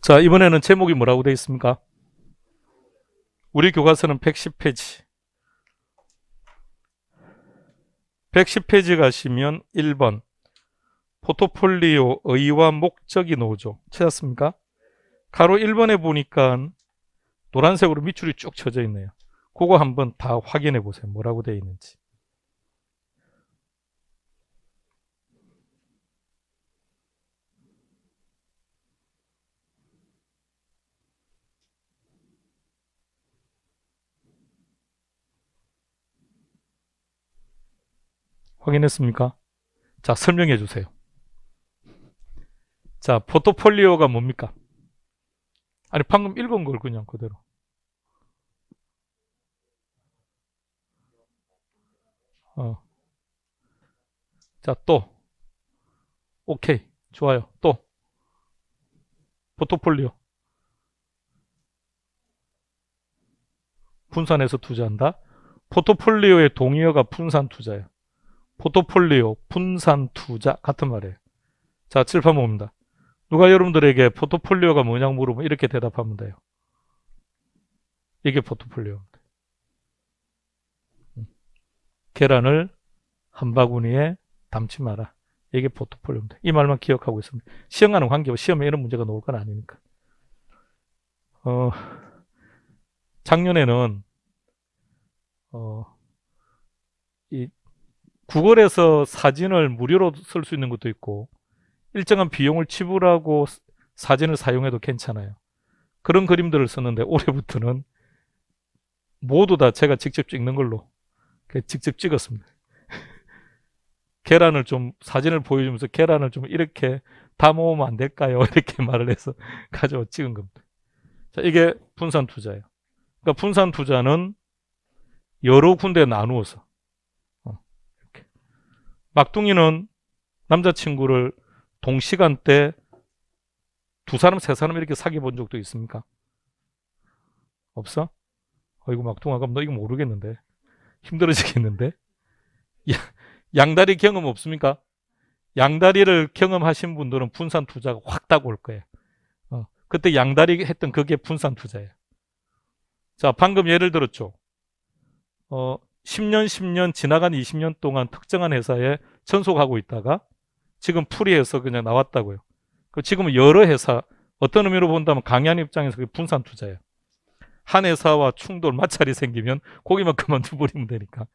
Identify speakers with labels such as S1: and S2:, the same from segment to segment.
S1: 자, 이번에는 제목이 뭐라고 되어 있습니까? 우리 교과서는 110페이지. 110페이지 가시면 1번 포트폴리오 의의와 목적이 나오죠. 찾았습니까? 가로 1번에 보니까 노란색으로 밑줄이 쭉 쳐져 있네요. 그거 한번 다 확인해 보세요. 뭐라고 되어 있는지. 확인했습니까? 자, 설명해 주세요. 자, 포트폴리오가 뭡니까? 아니, 방금 읽은 걸 그냥 그대로. 자, 또. 오케이. 좋아요. 또. 포트폴리오. 분산해서 투자한다. 포트폴리오의 동의어가 분산 투자예요. 포트폴리오, 분산 투자 같은 말이에요. 자, 칠판 봅니다. 누가 여러분들에게 포트폴리오가 뭐냐고 물으면 이렇게 대답하면 돼요. 이게 포트폴리오입니다. 계란을 한 바구니에 담지 마라. 이게 포트폴리오입니다. 이 말만 기억하고 있습니다. 시험과는 관계없이 시험에 이런 문제가 나올 건 아니니까. 작년에는 이 구글에서 사진을 무료로 쓸 수 있는 것도 있고 일정한 비용을 지불하고 사진을 사용해도 괜찮아요. 그런 그림들을 썼는데 올해부터는 모두 다 제가 직접 찍는 걸로 직접 찍었습니다. 계란을 좀 사진을 보여주면서 계란을 좀 이렇게 담아오면 안 될까요? 이렇게 말을 해서 가져와 찍은 겁니다. 자, 이게 분산 투자예요. 그러니까 분산 투자는 여러 군데 나누어서 이렇게. 막둥이는 남자친구를 동시간대 두 사람, 세 사람 이렇게 사귀어 본 적도 있습니까? 없어? 이거 막둥아, 그럼 너 이거 모르겠는데. 힘들어지겠는데? 양다리 경험 없습니까? 양다리를 경험하신 분들은 분산 투자가 확 따고 올 거예요. 그때 양다리 했던 그게 분산 투자예요. 자, 방금 예를 들었죠. 10년 지나간 20년 동안 특정한 회사에 전속하고 있다가 지금 풀이해서 그냥 나왔다고요. 지금은 여러 회사, 어떤 의미로 본다면 강연 입장에서 그게 분산 투자예요. 한 회사와 충돌, 마찰이 생기면 거기만 그만둬버리면 되니까.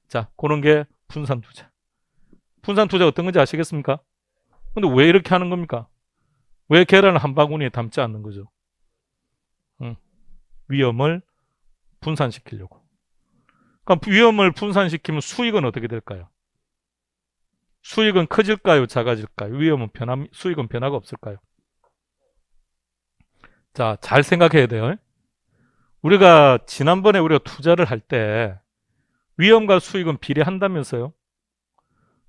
S1: 자, 그런 게 분산 투자. 분산 투자 어떤 건지 아시겠습니까? 근데 왜 이렇게 하는 겁니까? 왜 계란을 한 바구니에 담지 않는 거죠? 위험을 분산시키려고. 그럼 위험을 분산시키면 수익은 어떻게 될까요? 수익은 커질까요? 작아질까요? 수익은 변화가 없을까요? 자, 잘 생각해야 돼요. 우리가 지난번에 우리가 투자를 할 때 위험과 수익은 비례한다면서요?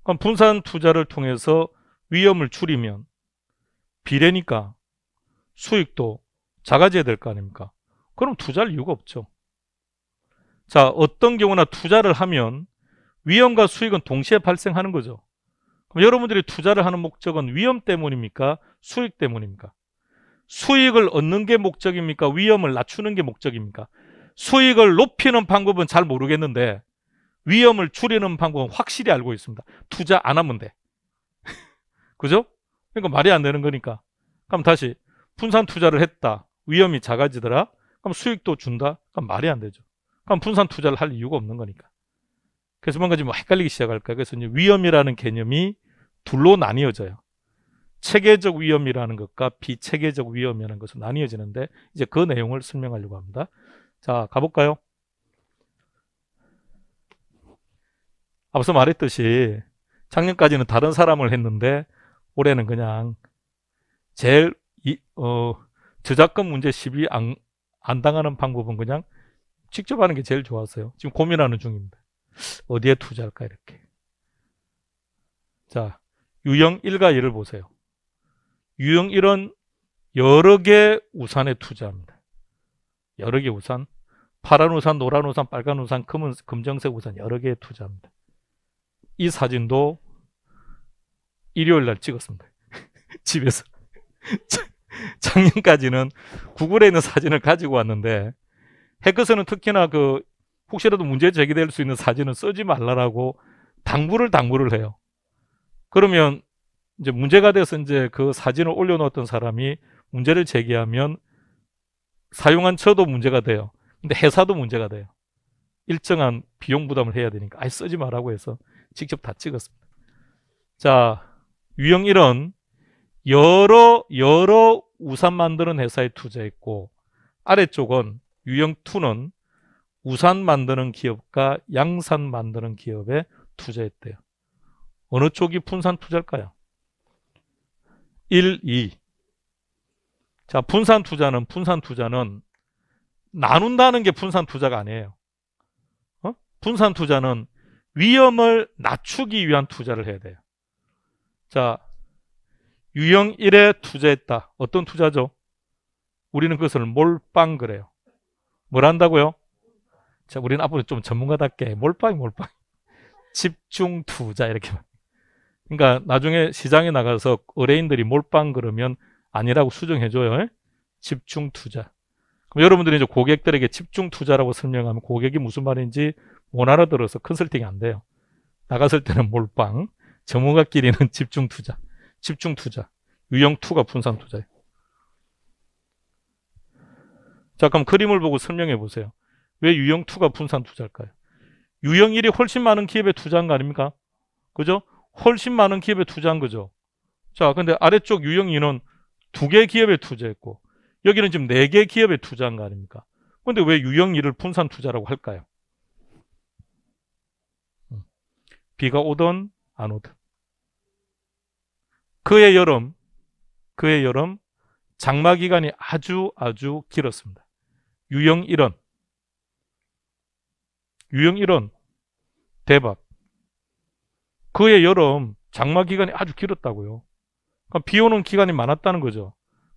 S1: 그럼 분산 투자를 통해서 위험을 줄이면 비례니까 수익도 작아져야 될 거 아닙니까? 그럼 투자할 이유가 없죠. 자, 어떤 경우나 투자를 하면 위험과 수익은 동시에 발생하는 거죠. 그럼 여러분들이 투자를 하는 목적은 위험 때문입니까? 수익 때문입니까? 수익을 얻는 게 목적입니까? 위험을 낮추는 게 목적입니까? 수익을 높이는 방법은 잘 모르겠는데 위험을 줄이는 방법은 확실히 알고 있습니다. 투자 안 하면 돼. 그죠? 그러니까 말이 안 되는 거니까. 그럼 다시 분산 투자를 했다. 위험이 작아지더라. 그럼 수익도 준다. 그럼 말이 안 되죠. 그럼 분산 투자를 할 이유가 없는 거니까. 그래서 뭔가 좀 헷갈리기 시작할까요? 그래서 이제 위험이라는 개념이 둘로 나뉘어져요. 체계적 위험이라는 것과 비체계적 위험이라는 것으로 나뉘어지는데 이제 그 내용을 설명하려고 합니다. 자, 가볼까요? 앞서 말했듯이 작년까지는 다른 사람을 했는데 올해는 그냥 제일 저작권 문제 시비 안 당하는 방법은 그냥 직접 하는 게 제일 좋았어요. 지금 고민하는 중입니다. 어디에 투자할까 이렇게. 자, 유형 1과 2를 보세요. 유형 1은 여러 개 우산에 투자합니다. 여러 개 우산, 파란 우산, 노란 우산, 빨간 우산, 검정색 우산 여러 개에 투자합니다. 이 사진도 일요일 날 찍었습니다. 집에서. 재작년까지는 구글에 있는 사진을 가지고 왔는데 해커스는 특히나 그 혹시라도 문제 제기될 수 있는 사진은 쓰지 말라라고 당부를 해요. 그러면 이제 문제가 돼서 이제 그 사진을 올려놓았던 사람이 문제를 제기하면 사용한 저도 문제가 돼요. 근데 회사도 문제가 돼요. 일정한 비용 부담을 해야 되니까 아예 쓰지 말라고 해서 직접 다 찍었습니다. 자, 유형 1은 여러 우산 만드는 회사에 투자했고, 아래쪽은 유형 2는 우산 만드는 기업과 양산 만드는 기업에 투자했대요. 어느 쪽이 분산 투자일까요? 1, 2. 자, 분산 투자는 나눈다는 게 분산 투자가 아니에요. 분산 투자는 위험을 낮추기 위한 투자를 해야 돼요. 자, 유형 1에 투자했다. 어떤 투자죠? 우리는 그것을 몰빵 그래요. 뭘 한다고요? 자, 우리는 앞으로 좀 전문가답게 몰빵. 집중 투자 이렇게. 그러니까 나중에 시장에 나가서 의뢰인들이 몰빵 그러면 아니라고 수정해줘요. 집중 투자. 그럼 여러분들이 이제 고객들에게 집중 투자라고 설명하면 고객이 무슨 말인지 못 알아들어서 컨설팅이 안 돼요. 나갔을 때는 몰빵, 전문가끼리는 집중 투자. 유형 2가 분산 투자예요. 자, 그럼 그림을 보고 설명해 보세요. 왜 유형 2가 분산 투자일까요? 유형 1이 훨씬 많은 기업에 투자한 거 아닙니까? 그죠? 훨씬 많은 기업에 투자한 거죠. 자, 근데 아래쪽 유형 2는 2개 기업에 투자했고, 여기는 지금 4개 기업에 투자한 거 아닙니까? 근데 왜 유형 2를 분산 투자라고 할까요? 비가 오든 안 오든. 그해 여름 장마 기간이 아주 길었습니다. 유형 1은 대박. 그해 여름 장마 기간이 아주 길었다고요. 그러니까 비 오는 기간이 많았다는 거죠.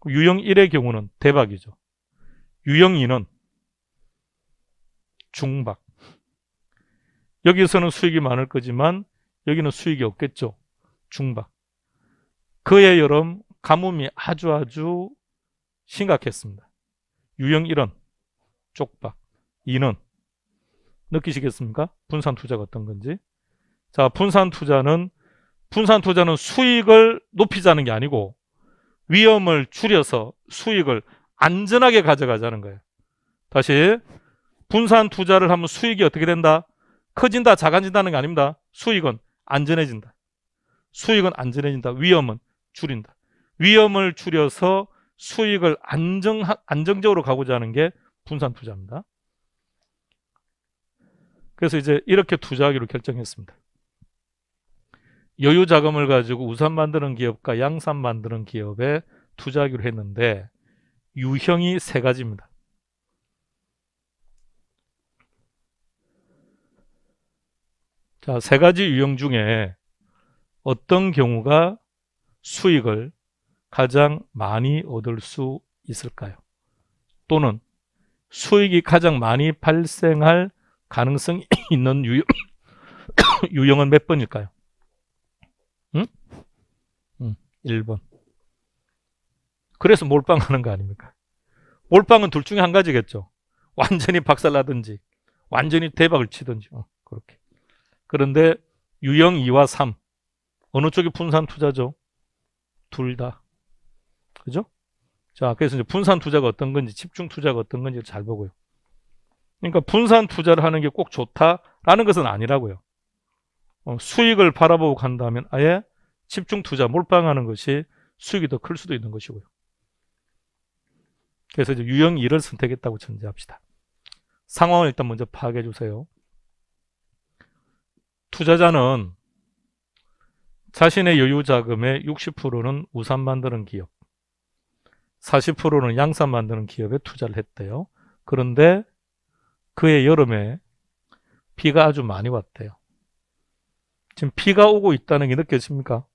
S1: 유형 1의 경우는 대박이죠. 유형 2는 중박. 여기서는 수익이 많을 거지만 여기는 수익이 없겠죠. 중박. 그해 여름 가뭄이 아주 심각했습니다. 유형 1은 쪽박. 2는 느끼시겠습니까? 분산 투자가 어떤 건지. 자, 분산 투자는 수익을 높이자는 게 아니고 위험을 줄여서 수익을 안전하게 가져가자는 거예요. 다시, 분산 투자를 하면 수익이 어떻게 된다? 커진다, 작아진다는 게 아닙니다. 수익은 안전해진다. 위험은 줄인다. 위험을 줄여서 수익을 안정적으로 가고자 하는 게 분산 투자입니다. 그래서 이제 이렇게 투자하기로 결정했습니다. 여유 자금을 가지고 우산 만드는 기업과 양산 만드는 기업에 투자하기로 했는데 유형이 3가지입니다. 자, 3가지 유형 중에 어떤 경우가 수익을 가장 많이 얻을 수 있을까요? 또는 수익이 가장 많이 발생할 가능성이 있는 유형은 몇 번일까요? 1번. 그래서 몰빵하는 거 아닙니까? 몰빵은 둘 중에 한 가지겠죠. 완전히 박살나든지 완전히 대박을 치든지. 그렇게. 그런데 유형 2와 3 어느 쪽이 분산 투자죠? 둘 다. 그죠? 자, 그래서 이제 분산 투자가 어떤 건지 집중 투자가 어떤 건지 잘 보고요. 그러니까 분산 투자를 하는 게 꼭 좋다라는 것은 아니라고요. 수익을 바라보고 간다면 아예 집중 투자, 몰빵하는 것이 수익이 더 클 수도 있는 것이고요. 그래서 이제 유형 2를 선택했다고 전제합시다. 상황을 일단 먼저 파악해 주세요. 투자자는 자신의 여유 자금의 60%는 우산 만드는 기업, 40%는 양산 만드는 기업에 투자를 했대요. 그런데 그해 여름에 비가 아주 많이 왔대요. 지금 비가 오고 있다는 게 느껴집니까?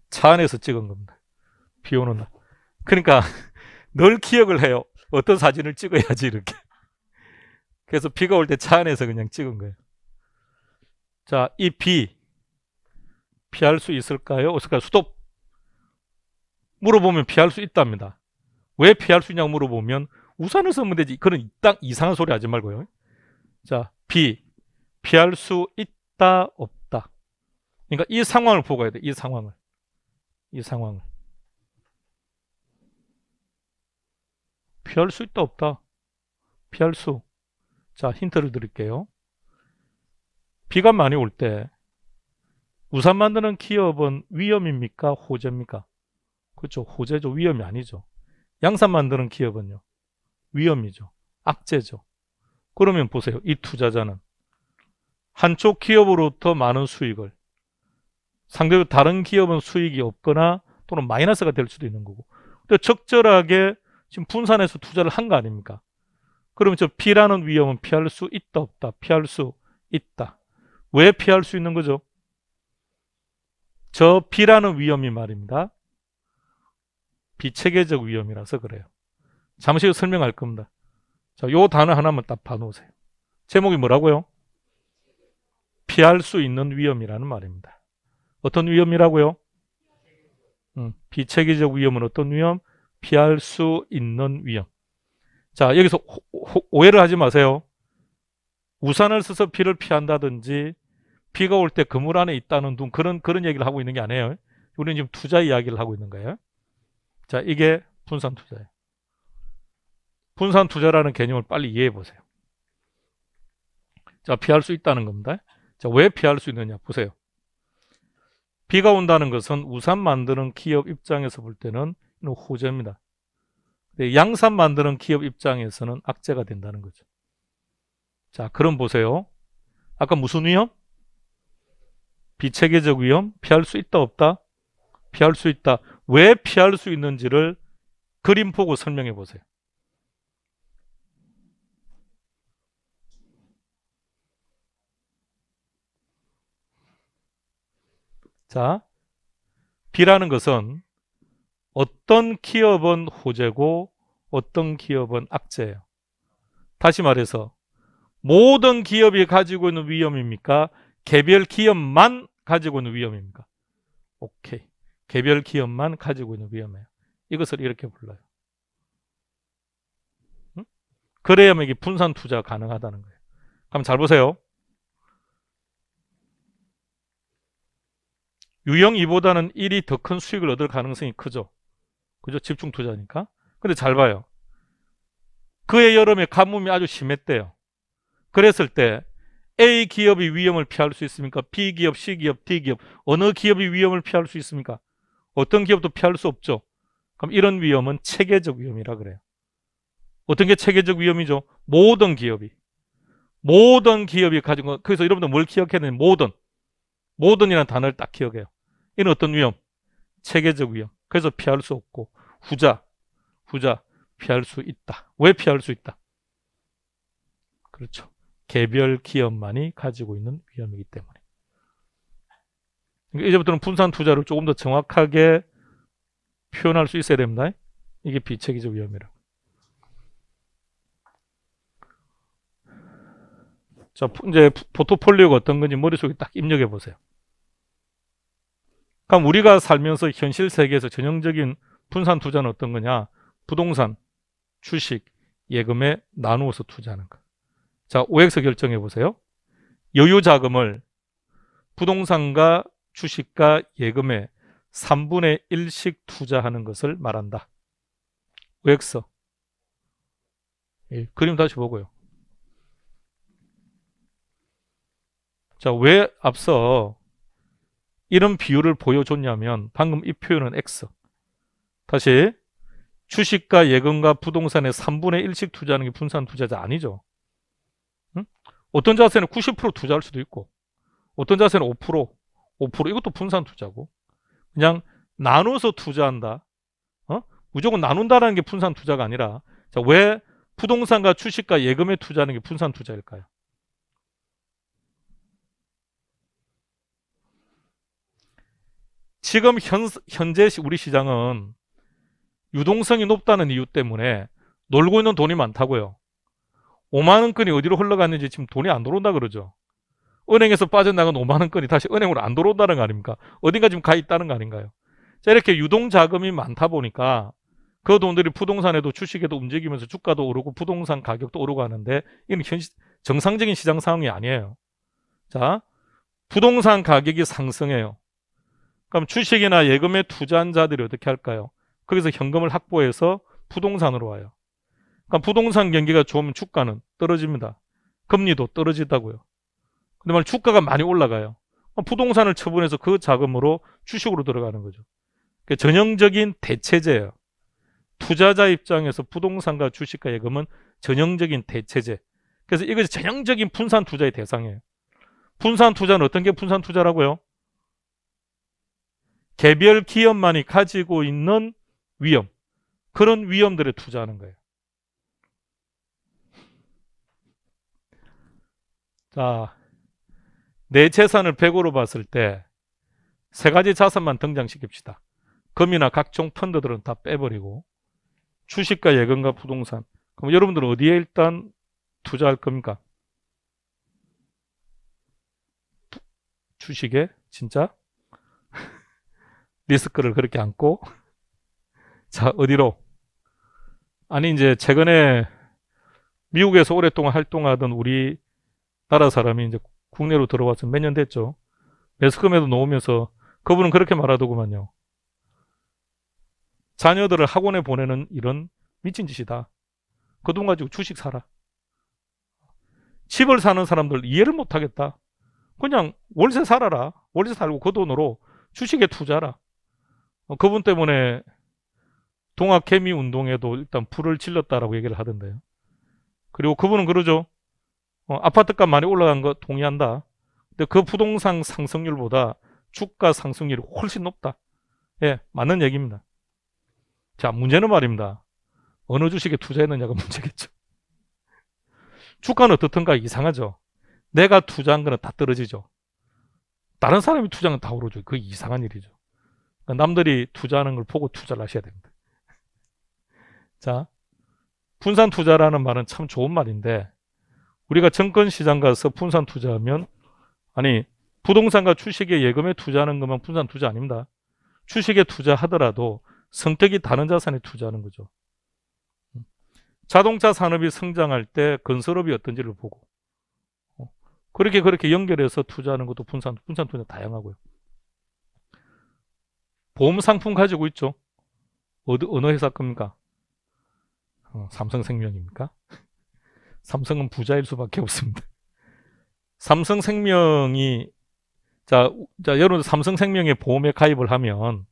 S1: 차 안에서 찍은 겁니다. 비 오는 날. 그러니까 늘 기억을 해요. 어떤 사진을 찍어야지 이렇게. 그래서 비가 올 때 차 안에서 그냥 찍은 거예요. 자, 이 비 피할 수 있을까요? 없을까요? 스톱. 물어보면 피할 수 있답니다. 왜 피할 수 있냐고 물어보면 우산을 쓰면 되지. 그런 딱 이상한 소리 하지 말고요. 자, B. 피할 수 있다, 없다. 그러니까 이 상황을 보고 가야 돼. 이 상황을. 피할 수 있다, 없다. 피할 수. 자, 힌트를 드릴게요. 비가 많이 올 때 우산 만드는 기업은 위험입니까? 호재입니까? 그렇죠. 호재죠. 위험이 아니죠. 양산 만드는 기업은요. 위험이죠. 악재죠. 그러면 보세요. 이 투자자는 한쪽 기업으로부터 많은 수익을, 상대적으로 다른 기업은 수익이 없거나 또는 마이너스가 될 수도 있는 거고, 근데 적절하게 지금 분산해서 투자를 한 거 아닙니까? 그러면 저 B라는 위험은 피할 수 있다, 없다? 피할 수 있다. 왜 피할 수 있는 거죠? 저 B라는 위험이 말입니다. 비체계적 위험이라서 그래요. 잠시 후 설명할 겁니다. 자, 요 단어 하나만 딱 봐놓으세요. 제목이 뭐라고요? 피할 수 있는 위험이라는 말입니다. 어떤 위험이라고요? 비체계적 위험은 어떤 위험? 피할 수 있는 위험. 자, 여기서 오해를 하지 마세요. 우산을 써서 비를 피한다든지 비가 올 때 그물 안에 있다는 둥, 그런 얘기를 하고 있는 게 아니에요. 우리는 지금 투자 이야기를 하고 있는 거예요. 자, 이게 분산 투자예요. 분산 투자라는 개념을 빨리 이해해 보세요. 자, 피할 수 있다는 겁니다. 자, 왜 피할 수 있느냐 보세요. 비가 온다는 것은 우산 만드는 기업 입장에서 볼 때는 호재입니다. 양산 만드는 기업 입장에서는 악재가 된다는 거죠. 자, 그럼 보세요. 아까 무슨 위험? 비체계적 위험? 피할 수 있다, 없다? 피할 수 있다. 왜 피할 수 있는지를 그림 보고 설명해 보세요. 자, B라는 것은 어떤 기업은 호재고 어떤 기업은 악재예요. 다시 말해서 모든 기업이 가지고 있는 위험입니까? 개별 기업만 가지고 있는 위험입니까? 오케이. 개별 기업만 가지고 있는 위험이에요. 이것을 이렇게 불러요. 그래야만 이게 분산 투자가 가능하다는 거예요. 그럼 잘 보세요. 유형 2보다는 1이 더 큰 수익을 얻을 가능성이 크죠. 그죠? 집중 투자니까. 근데 잘 봐요. 그해 여름에 가뭄이 아주 심했대요. 그랬을 때 A 기업이 위험을 피할 수 있습니까? B 기업, C 기업, D 기업. 어느 기업이 위험을 피할 수 있습니까? 어떤 기업도 피할 수 없죠. 그럼 이런 위험은 체계적 위험이라 그래요. 어떤 게 체계적 위험이죠? 모든 기업이 가지고, 그래서 여러분들 뭘 기억해야 되냐? 모든이라는 단어를 딱 기억해요. 이는 어떤 위험? 체계적 위험. 그래서 피할 수 없고, 후자 피할 수 있다. 왜 피할 수 있다? 그렇죠. 개별 기업만이 가지고 있는 위험이기 때문에. 그러니까 이제부터는 분산 투자를 조금 더 정확하게 표현할 수 있어야 됩니다. 이게 비체계적 위험이라고. 자, 이제 포트폴리오가 어떤 건지 머릿속에 딱 입력해 보세요. 그럼 우리가 살면서 현실 세계에서 전형적인 분산 투자는 어떤 거냐? 부동산, 주식, 예금에 나누어서 투자하는 거. 자, OX 결정해 보세요. 여유 자금을 부동산과 주식과 예금에 3분의 1씩 투자하는 것을 말한다. OX. 예, 그림 다시 보고요. 자, 왜 앞서 이런 비율을 보여줬냐면 방금 이 표현은 X. 다시 주식과 예금과 부동산에 3분의 1씩 투자하는 게 분산 투자자 아니죠. 응? 어떤 자세는 90% 투자할 수도 있고 어떤 자세는 5% 이것도 분산 투자고 그냥 나눠서 투자한다. 무조건 나눈다는 게 분산 투자가 아니라 자, 왜 부동산과 주식과 예금에 투자하는 게 분산 투자일까요? 지금 현재 우리 시장은 유동성이 높다는 이유 때문에 놀고 있는 돈이 많다고요. 5만 원권이 어디로 흘러갔는지 지금 돈이 안 들어온다 그러죠. 은행에서 빠져나간 5만 원권이 다시 은행으로 안 들어온다는 거 아닙니까? 어딘가 지금 가 있다는 거 아닌가요? 자, 이렇게 유동자금이 많다 보니까 그 돈들이 부동산에도 주식에도 움직이면서 주가도 오르고 부동산 가격도 오르고 하는데 이건 정상적인 시장 상황이 아니에요. 자, 부동산 가격이 상승해요. 그럼 주식이나 예금에 투자한 자들이 어떻게 할까요? 거기서 현금을 확보해서 부동산으로 와요. 그럼 부동산 경기가 좋으면 주가는 떨어집니다. 금리도 떨어진다고요. 근데 만약 주가가 많이 올라가요. 부동산을 처분해서 그 자금으로 주식으로 들어가는 거죠. 그러니까 전형적인 대체제예요. 투자자 입장에서 부동산과 주식과 예금은 전형적인 대체제. 그래서 이것이 전형적인 분산 투자의 대상이에요. 분산 투자는 어떤 게 분산 투자라고요? 개별 기업만이 가지고 있는 위험, 그런 위험들에 투자하는 거예요. 자, 내 재산을 100으로 봤을 때 세 가지 자산만 등장시킵시다. 금이나 각종 펀드들은 다 빼버리고 주식과 예금과 부동산. 그럼 여러분들은 어디에 일단 투자할 겁니까? 주식에 진짜? 리스크를 그렇게 안고? 자, 어디로? 아니, 이제 최근에 미국에서 오랫동안 활동하던 우리 나라 사람이 이제 국내로 들어와서 몇 년 됐죠. 매스컴에도 나오면서 그분은 그렇게 말하더구만요. 자녀들을 학원에 보내는 이런 미친 짓이다. 그 돈 가지고 주식 사라. 집을 사는 사람들 이해를 못 하겠다. 그냥 월세 살아라. 월세 살고 그 돈으로 주식에 투자라. 그분 때문에 동학개미 운동에도 일단 불을 질렀다라고 얘기를 하던데요. 그리고 그분은 그러죠. 아파트값 많이 올라간 거 동의한다. 근데 그 부동산 상승률보다 주가 상승률이 훨씬 높다. 예, 맞는 얘기입니다. 자, 문제는 말입니다. 어느 주식에 투자했느냐가 문제겠죠. 주가는 어떻든가 이상하죠. 내가 투자한 거는 다 떨어지죠. 다른 사람이 투자한 건 다 오르죠. 그게 이상한 일이죠. 그러니까 남들이 투자하는 걸 보고 투자를 하셔야 됩니다. 자, 분산 투자라는 말은 참 좋은 말인데 우리가 증권시장 가서 분산 투자하면 아니 부동산과 주식에 예금에 투자하는 것만 분산 투자 아닙니다. 주식에 투자하더라도 성격이 다른 자산에 투자하는 거죠. 자동차 산업이 성장할 때 건설업이 어떤지를 보고 그렇게 연결해서 투자하는 것도 분산 투자 다양하고요. 보험 상품 가지고 있죠. 어느 회사 겁니까? 삼성생명입니까? 삼성은 부자일 수밖에 없습니다. 삼성생명이 자 여러분 삼성생명에 보험에 가입을 하면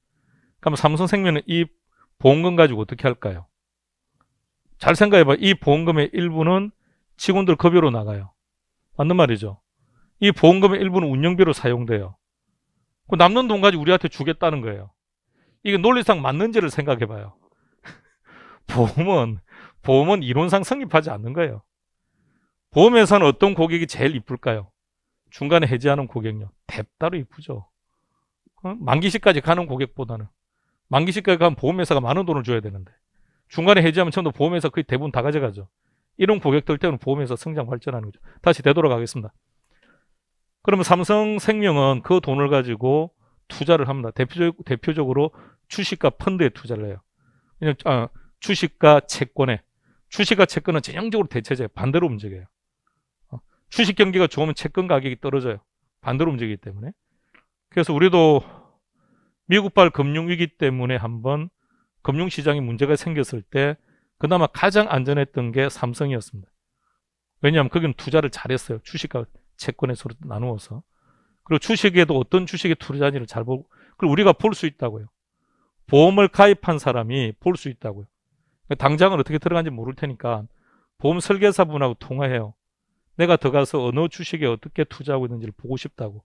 S1: 그럼 삼성생명은 이 보험금 가지고 어떻게 할까요? 잘 생각해봐. 이 보험금의 일부는 직원들 급여로 나가요. 맞는 말이죠. 이 보험금의 일부는 운영비로 사용돼요. 그 남는 돈 가지고 우리한테 주겠다는 거예요. 이게 논리상 맞는지를 생각해봐요. 보험은 이론상 성립하지 않는 거예요. 보험회사는 어떤 고객이 제일 이쁠까요? 중간에 해지하는 고객요. 대따로 이쁘죠. 만기시까지 가는 고객보다는 만기시까지 가면 보험회사가 많은 돈을 줘야 되는데 중간에 해지하면 전부 보험회사 거의 대부분 다 가져가죠. 이런 고객들 때문에 보험회사 성장 발전하는 거죠. 다시 되돌아가겠습니다. 그러면 삼성생명은 그 돈을 가지고 투자를 합니다. 대표적으로 주식과 펀드에 투자를 해요. 주식과 채권에. 주식과 채권은 전형적으로 대체제 반대로 움직여요. 주식 경기가 좋으면 채권 가격이 떨어져요. 반대로 움직이기 때문에. 그래서 우리도 미국발 금융위기 때문에 한번 금융시장에 문제가 생겼을 때 그나마 가장 안전했던 게 삼성이었습니다. 왜냐하면 거기는 투자를 잘했어요. 주식과 채권에 서로 나누어서. 그리고 주식에도 어떤 주식에 투자하는지를 잘 보고 그걸 우리가 볼 수 있다고요. 보험을 가입한 사람이 볼 수 있다고요. 당장은 어떻게 들어가는지 모를 테니까 보험 설계사분하고 통화해요. 내가 들어가서 어느 주식에 어떻게 투자하고 있는지를 보고 싶다고.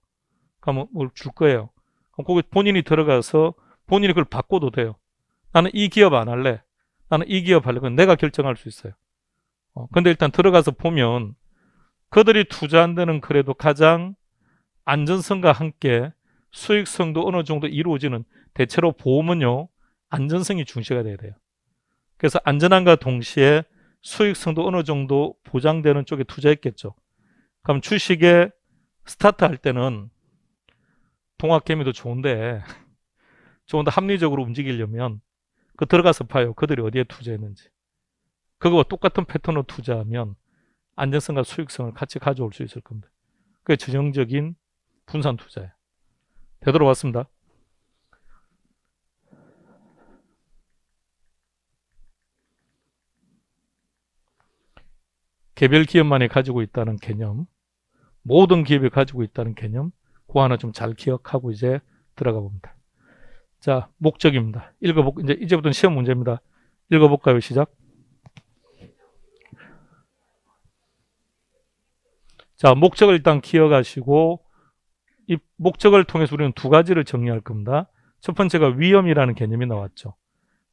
S1: 그러면 뭘 줄 거예요. 그럼 거기 본인이 들어가서 본인이 그걸 바꿔도 돼요. 나는 이 기업 안 할래. 나는 이 기업 할래. 그건 내가 결정할 수 있어요. 근데 일단 들어가서 보면 그들이 투자한 데는 그래도 가장 안전성과 함께 수익성도 어느 정도 이루어지는 대체로 보험은요. 안전성이 중시가 돼야 돼요. 그래서 안전함과 동시에 수익성도 어느 정도 보장되는 쪽에 투자했겠죠. 그럼 주식에 스타트할 때는 동학개미도 좋은데 조금 더 합리적으로 움직이려면 그 들어가서 봐요. 그들이 어디에 투자했는지. 그거와 똑같은 패턴으로 투자하면 안정성과 수익성을 같이 가져올 수 있을 겁니다. 그게 전형적인 분산 투자예요. 되돌아왔습니다. 개별 기업만이 가지고 있다는 개념, 모든 기업이 가지고 있다는 개념, 그거 하나 좀 잘 기억하고 이제 들어가 봅니다. 자, 목적입니다. 이제부터는 시험 문제입니다. 읽어볼까요? 시작. 자, 목적을 일단 기억하시고 이 목적을 통해서 우리는 두 가지를 정리할 겁니다. 첫 번째가 위험이라는 개념이 나왔죠.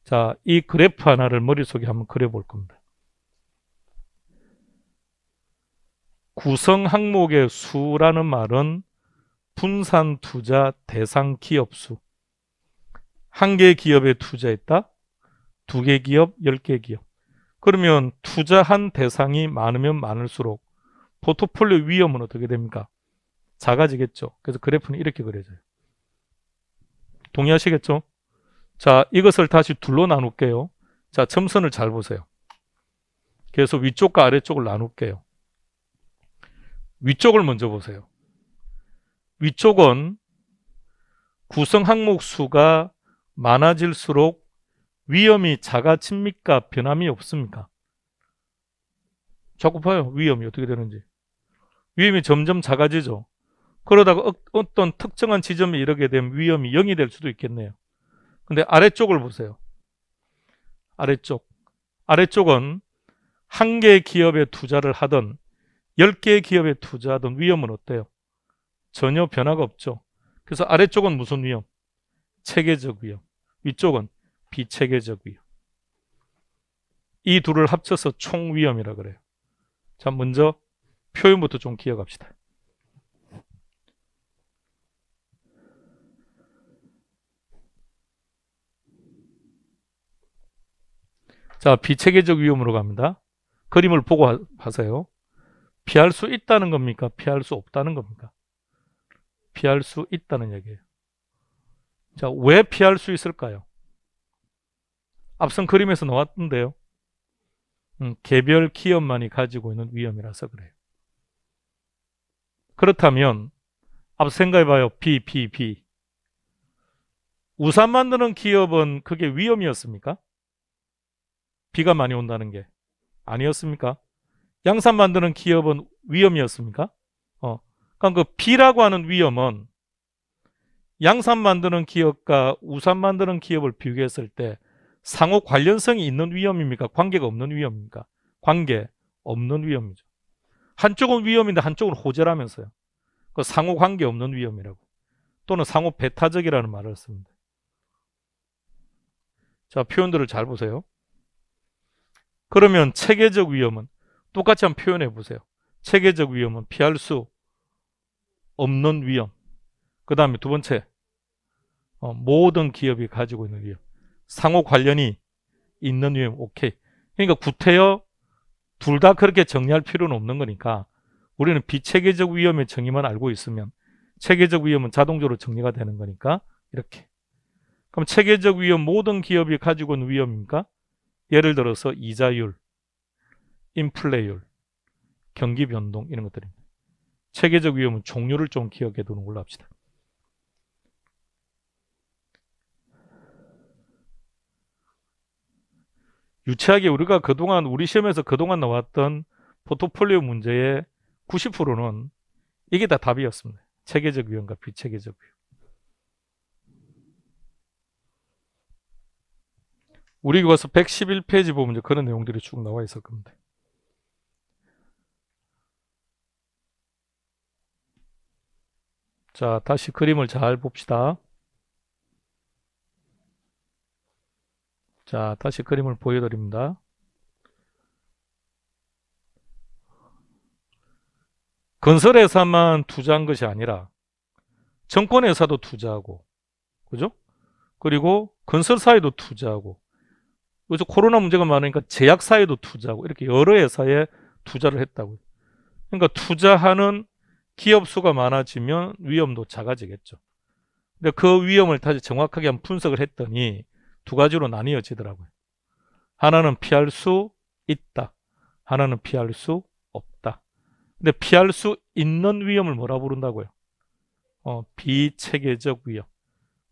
S1: 자, 이 그래프 하나를 머릿속에 한번 그려볼 겁니다. 구성 항목의 수라는 말은 분산 투자 대상 기업 수. 한 개 기업에 투자했다? 두 개 기업, 10개 기업. 그러면 투자한 대상이 많으면 많을수록 포트폴리오 위험은 어떻게 됩니까? 작아지겠죠. 그래서 그래프는 이렇게 그려져요. 동의하시겠죠? 자, 이것을 다시 둘로 나눌게요. 자, 점선을 잘 보세요. 그래서 위쪽과 아래쪽을 나눌게요. 위쪽을 먼저 보세요. 위쪽은 구성 항목 수가 많아질수록 위험이 작아집니까? 변함이 없습니까? 자꾸 봐요. 위험이 어떻게 되는지. 위험이 점점 작아지죠. 그러다가 어떤 특정한 지점에 이르게 되면 위험이 0이 될 수도 있겠네요. 근데 아래쪽을 보세요. 아래쪽은 한 개 기업에 투자를 하든 10개의 기업에 투자하던 위험은 어때요? 전혀 변화가 없죠. 그래서 아래쪽은 무슨 위험? 체계적 위험. 위쪽은 비체계적 위험. 이 둘을 합쳐서 총위험이라 그래요. 자, 먼저 표현부터 좀 기억합시다. 자, 비체계적 위험으로 갑니다. 그림을 보고 하세요. 피할 수 있다는 겁니까? 피할 수 없다는 겁니까? 피할 수 있다는 얘기예요. 자, 왜 피할 수 있을까요? 앞선 그림에서 나왔던데요. 개별 기업만이 가지고 있는 위험이라서 그래요. 그렇다면 앞서 생각해봐요. B. 우산 만드는 기업은 그게 위험이었습니까? 비가 많이 온다는 게 아니었습니까? 양산 만드는 기업은 위험이었습니까? 그러니까 그 B라고 하는 위험은 양산 만드는 기업과 우산 만드는 기업을 비교했을 때 상호 관련성이 있는 위험입니까? 관계가 없는 위험입니까? 관계 없는 위험이죠. 한쪽은 위험인데 한쪽은 호재라면서요. 그 상호 관계 없는 위험이라고. 또는 상호 배타적이라는 말을 씁니다. 자, 표현들을 잘 보세요. 그러면 체계적 위험은 똑같이 한번 표현해 보세요. 체계적 위험은 피할 수 없는 위험. 그 다음에 두 번째, 모든 기업이 가지고 있는 위험. 상호 관련이 있는 위험. 오케이. 그러니까 구태여 둘 다 그렇게 정리할 필요는 없는 거니까 우리는 비체계적 위험의 정의만 알고 있으면 체계적 위험은 자동적으로 정리가 되는 거니까 이렇게. 그럼 체계적 위험 모든 기업이 가지고 있는 위험입니까? 예를 들어서 이자율, 인플레율, 경기 변동 이런 것들입니다. 체계적 위험은 종류를 좀 기억해 두는 걸로 합시다. 유치하게 우리가 그동안 우리 시험에서 그동안 나왔던 포트폴리오 문제의 90%는 이게 다 답이었습니다. 체계적 위험과 비체계적 위험. 우리 교과서 111페이지 보면 이제 그런 내용들이 쭉 나와 있을 겁니다. 자, 다시 그림을 잘 봅시다. 자, 다시 그림을 보여드립니다. 건설회사만 투자한 것이 아니라 정권회사도 투자하고, 그죠? 그리고 건설사에도 투자하고, 요즘 코로나 문제가 많으니까 제약사에도 투자하고, 이렇게 여러 회사에 투자를 했다고요. 그러니까 투자하는 기업 수가 많아지면 위험도 작아지겠죠. 근데 그 위험을 다시 정확하게 한번 분석을 했더니 두 가지로 나뉘어지더라고요. 하나는 피할 수 있다. 하나는 피할 수 없다. 근데 피할 수 있는 위험을 뭐라 부른다고요? 비체계적 위험.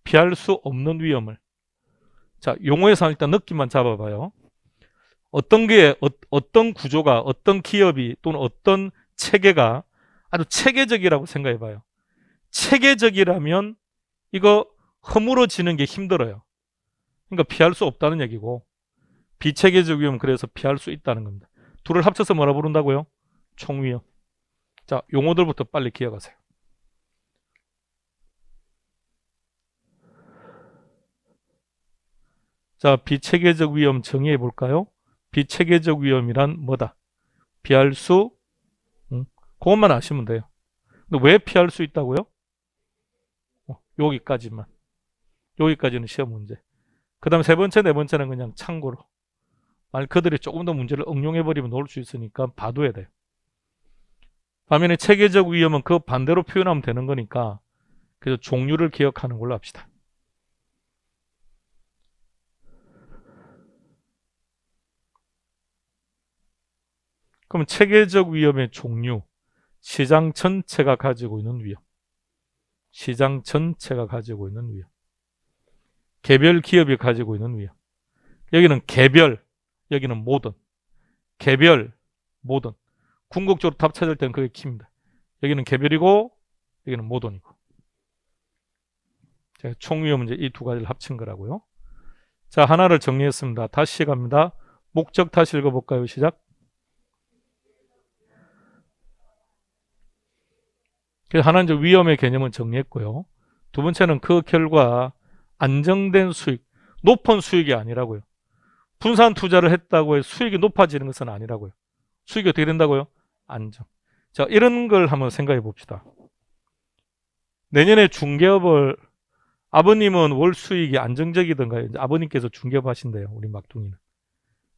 S1: 피할 수 없는 위험을. 자, 용어에서 일단 느낌만 잡아봐요. 어떤 구조가, 어떤 기업이 또는 어떤 체계가 아주 체계적이라고 생각해봐요. 체계적이라면 이거 허물어지는 게 힘들어요. 그러니까 피할 수 없다는 얘기고, 비체계적 위험은 그래서 피할 수 있다는 겁니다. 둘을 합쳐서 뭐라 부른다고요? 총위험. 자, 용어들부터 빨리 기억하세요. 자, 비체계적 위험 정의해 볼까요? 비체계적 위험이란 뭐다? 피할 수, 그것만 아시면 돼요. 근데 왜 피할 수 있다고요? 여기까지만. 여기까지는 시험 문제. 그 다음 세 번째, 네 번째는 그냥 참고로. 만약 그들이 조금 더 문제를 응용해버리면 놓을 수 있으니까 봐둬야 돼요. 반면에 체계적 위험은 그 반대로 표현하면 되는 거니까 그래서 종류를 기억하는 걸로 합시다. 그럼 체계적 위험의 종류, 시장 전체가 가지고 있는 위험. 시장 전체가 가지고 있는 위험. 개별 기업이 가지고 있는 위험. 여기는 개별, 여기는 모든. 개별, 모든. 궁극적으로 답 찾을 때는 그게 키입니다. 여기는 개별이고 여기는 모든이고. 총위험 문제 이 두 가지를 합친 거라고요. 자, 하나를 정리했습니다. 다시 갑니다. 목적 다시 읽어볼까요? 시작. 그래서 하나는 이제 위험의 개념은 정리했고요. 두 번째는 그 결과 안정된 수익, 높은 수익이 아니라고요. 분산 투자를 했다고 해서 수익이 높아지는 것은 아니라고요. 수익이 어떻게 된다고요? 안정. 자, 이런 걸 한번 생각해 봅시다. 내년에 중개업을 아버님은 월 수익이 안정적이던가요? 아버님께서 중개업 하신대요. 우리 막둥이는.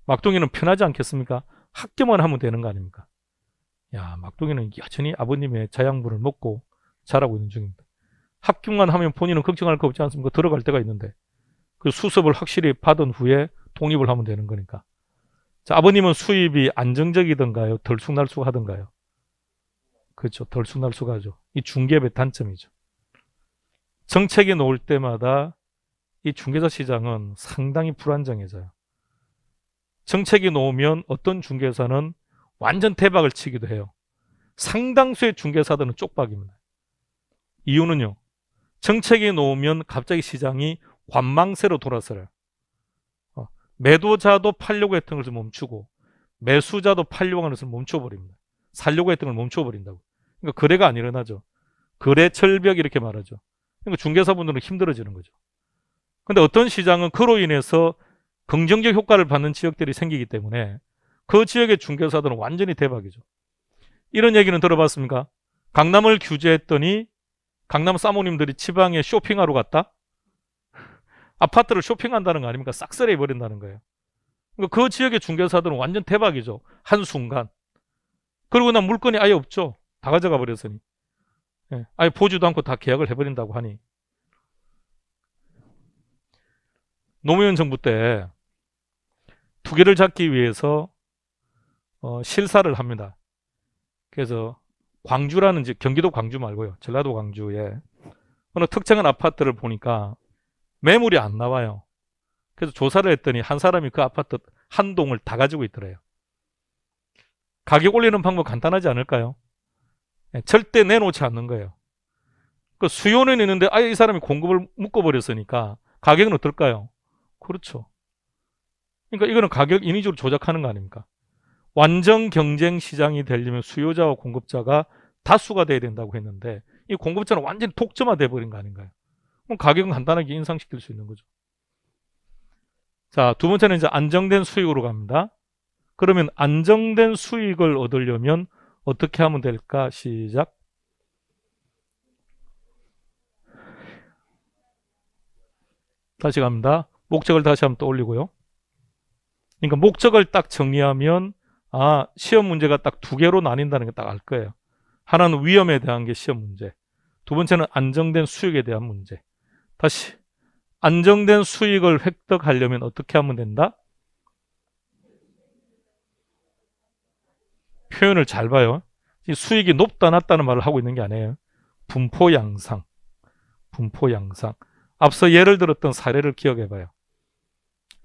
S1: 막둥이는 편하지 않겠습니까? 학교만 하면 되는 거 아닙니까? 야, 막둥이는 여전히 아버님의 자양분을 먹고 자라고 있는 중입니다. 합격만 하면 본인은 걱정할 거 없지 않습니까? 들어갈 때가 있는데 그 수습을 확실히 받은 후에 독립을 하면 되는 거니까. 자, 아버님은 수입이 안정적이던가요? 덜쑥날쑥하던가요? 그렇죠. 덜쑥날쑥하죠. 이 중개업의 단점이죠. 정책이 나올 때마다 이 중개사 시장은 상당히 불안정해져요. 정책이 나오면 어떤 중개사는 완전 대박을 치기도 해요. 상당수의 중개사들은 쪽박입니다. 이유는요. 정책이 나오면 갑자기 시장이 관망세로 돌아서요. 매도자도 팔려고 했던 것을 멈추고 매수자도 팔려고 하는 것을 멈춰버립니다. 살려고 했던 걸 멈춰버린다고. 그러니까 거래가 안 일어나죠. 거래 철벽 이렇게 말하죠. 그러니까 중개사분들은 힘들어지는 거죠. 근데 어떤 시장은 그로 인해서 긍정적 효과를 받는 지역들이 생기기 때문에 그 지역의 중개사들은 완전히 대박이죠. 이런 얘기는 들어봤습니까? 강남을 규제했더니 강남 사모님들이 지방에 쇼핑하러 갔다? 아파트를 쇼핑한다는 거 아닙니까? 싹쓸이 해버린다는 거예요. 그러니까 그 지역의 중개사들은 완전 대박이죠. 한순간. 그러고 난 물건이 아예 없죠. 다 가져가 버렸으니. 아예 보지도 않고 다 계약을 해버린다고 하니. 노무현 정부 때 두 개를 잡기 위해서 실사를 합니다. 그래서 광주라는 경기도 광주 말고요. 전라도 광주에 어느 특정한 아파트를 보니까 매물이 안 나와요. 그래서 조사를 했더니 한 사람이 그 아파트 한 동을 다 가지고 있더래요. 가격 올리는 방법 간단하지 않을까요? 절대 내놓지 않는 거예요. 그 수요는 있는데 아예 이 사람이 공급을 묶어버렸으니까 가격은 어떨까요? 그렇죠. 그러니까 이거는 가격 인위적으로 조작하는 거 아닙니까? 완전 경쟁 시장이 되려면 수요자와 공급자가 다수가 돼야 된다고 했는데 이 공급자는 완전히 독점화돼 버린 거 아닌가요? 그럼 가격은 간단하게 인상시킬 수 있는 거죠. 자, 두 번째는 이제 안정된 수익으로 갑니다. 그러면 안정된 수익을 얻으려면 어떻게 하면 될까? 시작. 다시 갑니다. 목적을 다시 한번 떠올리고요. 그러니까 목적을 딱 정리하면 시험 문제가 딱 두 개로 나뉜다는 게 딱 알 거예요. 하나는 위험에 대한 게 시험 문제. 두 번째는 안정된 수익에 대한 문제. 다시 안정된 수익을 획득하려면 어떻게 하면 된다? 표현을 잘 봐요. 수익이 높다 낮다는 말을 하고 있는 게 아니에요. 분포 양상. 분포 양상. 앞서 예를 들었던 사례를 기억해 봐요.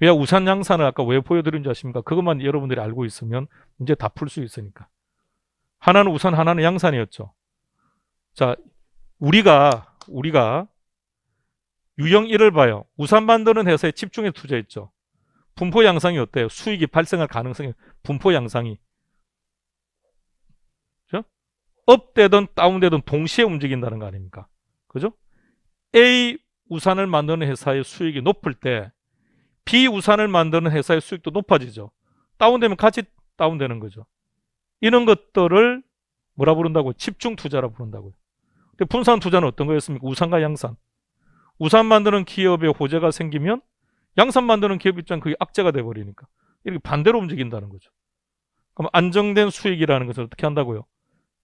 S1: 왜 우산 양산을 아까 왜 보여드린 줄 아십니까? 그것만 여러분들이 알고 있으면 문제 다 풀 수 있으니까. 하나는 우산, 하나는 양산이었죠. 자, 우리가 유형 1을 봐요. 우산 만드는 회사에 집중해서 투자했죠. 분포 양상이 어때요? 수익이 발생할 가능성이 분포 양상이 그죠? 업되든 다운되든 동시에 움직인다는 거 아닙니까? 그죠? A 우산을 만드는 회사의 수익이 높을 때 B 우산을 만드는 회사의 수익도 높아지죠. 다운되면 같이 다운되는 거죠. 이런 것들을 뭐라 부른다고? 집중 투자라 부른다고요. 근데 분산 투자는 어떤 거였습니까? 우산과 양산. 우산 만드는 기업에 호재가 생기면 양산 만드는 기업 입장 그게 악재가 돼버리니까 이렇게 반대로 움직인다는 거죠. 그럼 안정된 수익이라는 것을 어떻게 한다고요?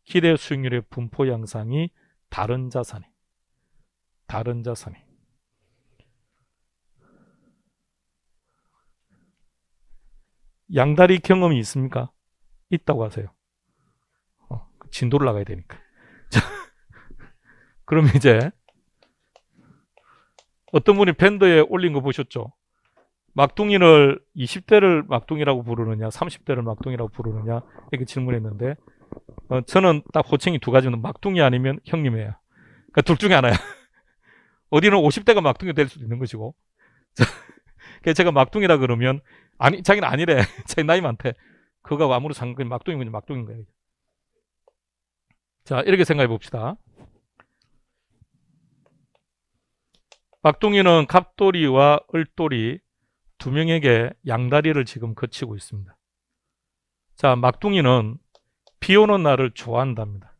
S1: 기대 수익률의 분포 양상이 다른 자산이 양다리 경험이 있습니까? 있다고 하세요. 진도를 나가야 되니까. 자, 그럼 이제 어떤 분이 밴드에 올린 거 보셨죠? 막둥이를 20대를 막둥이라고 부르느냐 30대를 막둥이라고 부르느냐 이렇게 질문했는데 저는 딱 호칭이 두 가지는 막둥이 아니면 형님이에요. 그러니까 둘 중에 하나야. 어디는 50대가 막둥이 될 수도 있는 것이고 제가 막둥이라 그러면 아니 자기는 아니래. 자기 나이 많대. 그거하고 아무런 상관이 막둥이면 그냥 막둥인 거예요. 자, 이렇게 생각해 봅시다. 막둥이는 갑돌이와 을돌이 두 명에게 양다리를 지금 거치고 있습니다. 자, 막둥이는 비 오는 날을 좋아한답니다.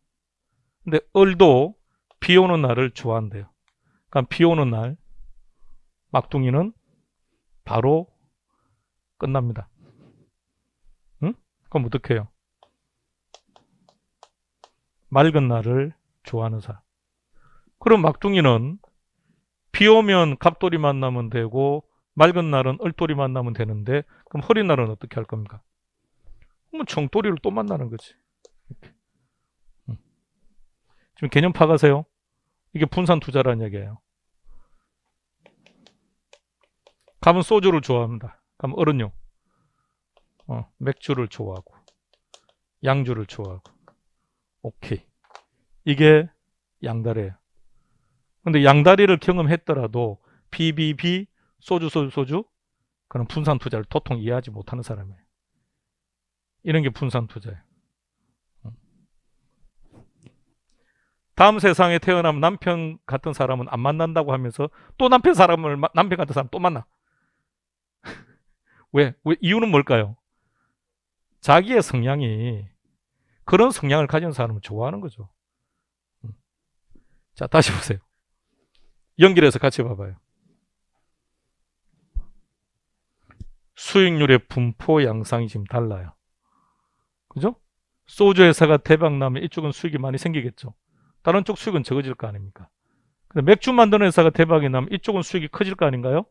S1: 근데 을도 비 오는 날을 좋아한대요. 그러니까 비 오는 날 막둥이는 바로 끝납니다. 응? 그럼 어떻게 해요? 맑은 날을 좋아하는 사람. 그럼 막둥이는 비 오면 갑돌이 만나면 되고 맑은 날은 을돌이 만나면 되는데 그럼 흐린 날은 어떻게 할 겁니까? 그러면 정돌이를 또 만나는 거지. 이렇게. 지금 개념 파가세요? 이게 분산 투자라는 얘기예요. 갑은 소주를 좋아합니다. 그럼 을은요? 맥주를 좋아하고 양주를 좋아하고 오케이. 이게 양다리예요. 근데 양다리를 경험했더라도 BBB 소주 그런 분산 투자를 도통 이해하지 못하는 사람이에요. 이런 게 분산 투자예요. 다음 세상에 태어나면 남편 같은 사람은 안 만난다고 하면서 또 남편 같은 사람 또 만나. 왜? 이유는 뭘까요? 자기의 성향이 그런 성향을 가진 사람을 좋아하는 거죠. 자, 다시 보세요. 연결해서 같이 봐봐요. 수익률의 분포 양상이 지금 달라요. 그죠? 소주 회사가 대박 나면 이쪽은 수익이 많이 생기겠죠. 다른 쪽 수익은 적어질 거 아닙니까? 근데 맥주 만드는 회사가 대박이 나면 이쪽은 수익이 커질 거 아닌가요?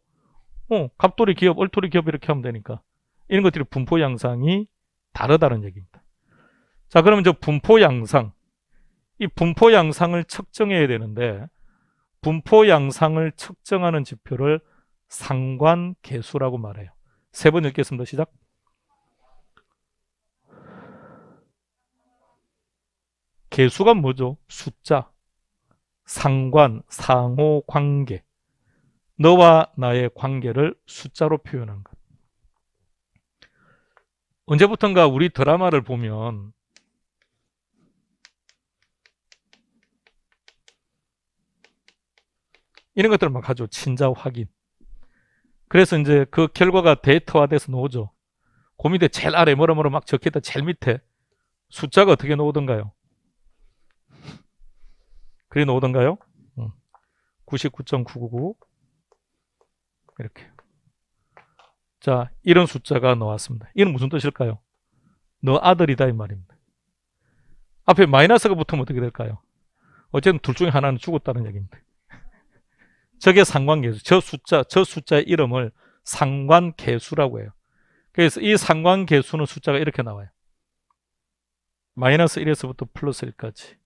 S1: 갑돌이 기업, 을돌이 기업 이렇게 하면 되니까. 이런 것들이 분포 양상이 다르다는 얘기입니다. 자, 그러면 저 분포 양상. 이 분포 양상을 측정해야 되는데 분포 양상을 측정하는 지표를 상관계수라고 말해요. 세 번 읽겠습니다. 시작. 계수가 뭐죠? 숫자. 상관, 상호 관계. 너와 나의 관계를 숫자로 표현한 것. 언제부턴가 우리 드라마를 보면 이런 것들을 막 하죠. 친자 확인. 그래서 이제 그 결과가 데이터화돼서 나오죠. 그 밑에 제일 아래 뭐라 막 적혀있다 제일 밑에 숫자가 어떻게 나오던가요? 그래 나오던가요? 99.999 이렇게. 자, 이런 숫자가 나왔습니다. 이건 무슨 뜻일까요? 너 아들이다 이 말입니다. 앞에 마이너스가 붙으면 어떻게 될까요? 어쨌든 둘 중에 하나는 죽었다는 얘기입니다. 저게 상관계수. 저 숫자의 이름을 상관계수라고 해요. 그래서 이 상관계수는 숫자가 이렇게 나와요. 마이너스 1에서부터 플러스 1까지.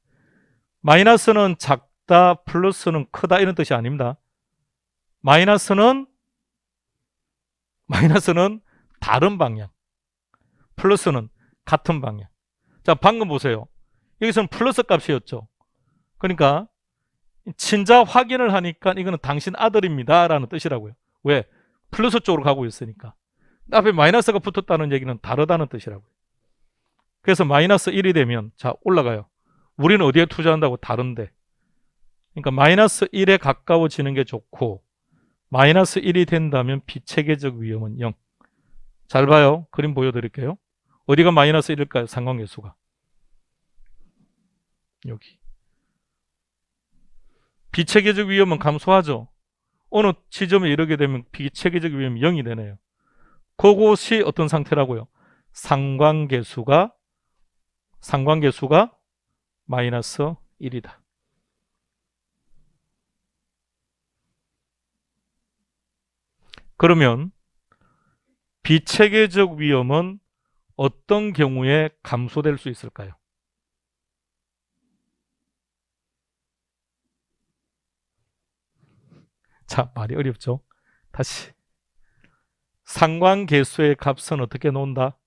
S1: 마이너스는 작다, 플러스는 크다 이런 뜻이 아닙니다. 마이너스는 다른 방향, 플러스는 같은 방향. 자, 방금 보세요. 여기서는 플러스 값이었죠. 그러니까 친자 확인을 하니까 이거는 당신 아들입니다 라는 뜻이라고요. 왜? 플러스 쪽으로 가고 있으니까. 앞에 마이너스가 붙었다는 얘기는 다르다는 뜻이라고요. 그래서 마이너스 1이 되면 자 올라가요. 우리는 어디에 투자한다고? 다른데. 그러니까 마이너스 1에 가까워지는 게 좋고 마이너스 1이 된다면 비체계적 위험은 0. 잘 봐요. 그림 보여드릴게요. 어디가 마이너스 1일까요? 상관계수가. 여기. 비체계적 위험은 감소하죠. 어느 지점에 이르게 되면 비체계적 위험이 0이 되네요. 그것이 어떤 상태라고요? 상관계수가 마이너스 1이다. 그러면 비체계적 위험은 어떤 경우에 감소될 수 있을까요? 자, 말이 어렵죠? 다시. 상관계수의 값은 어떻게 놓는다?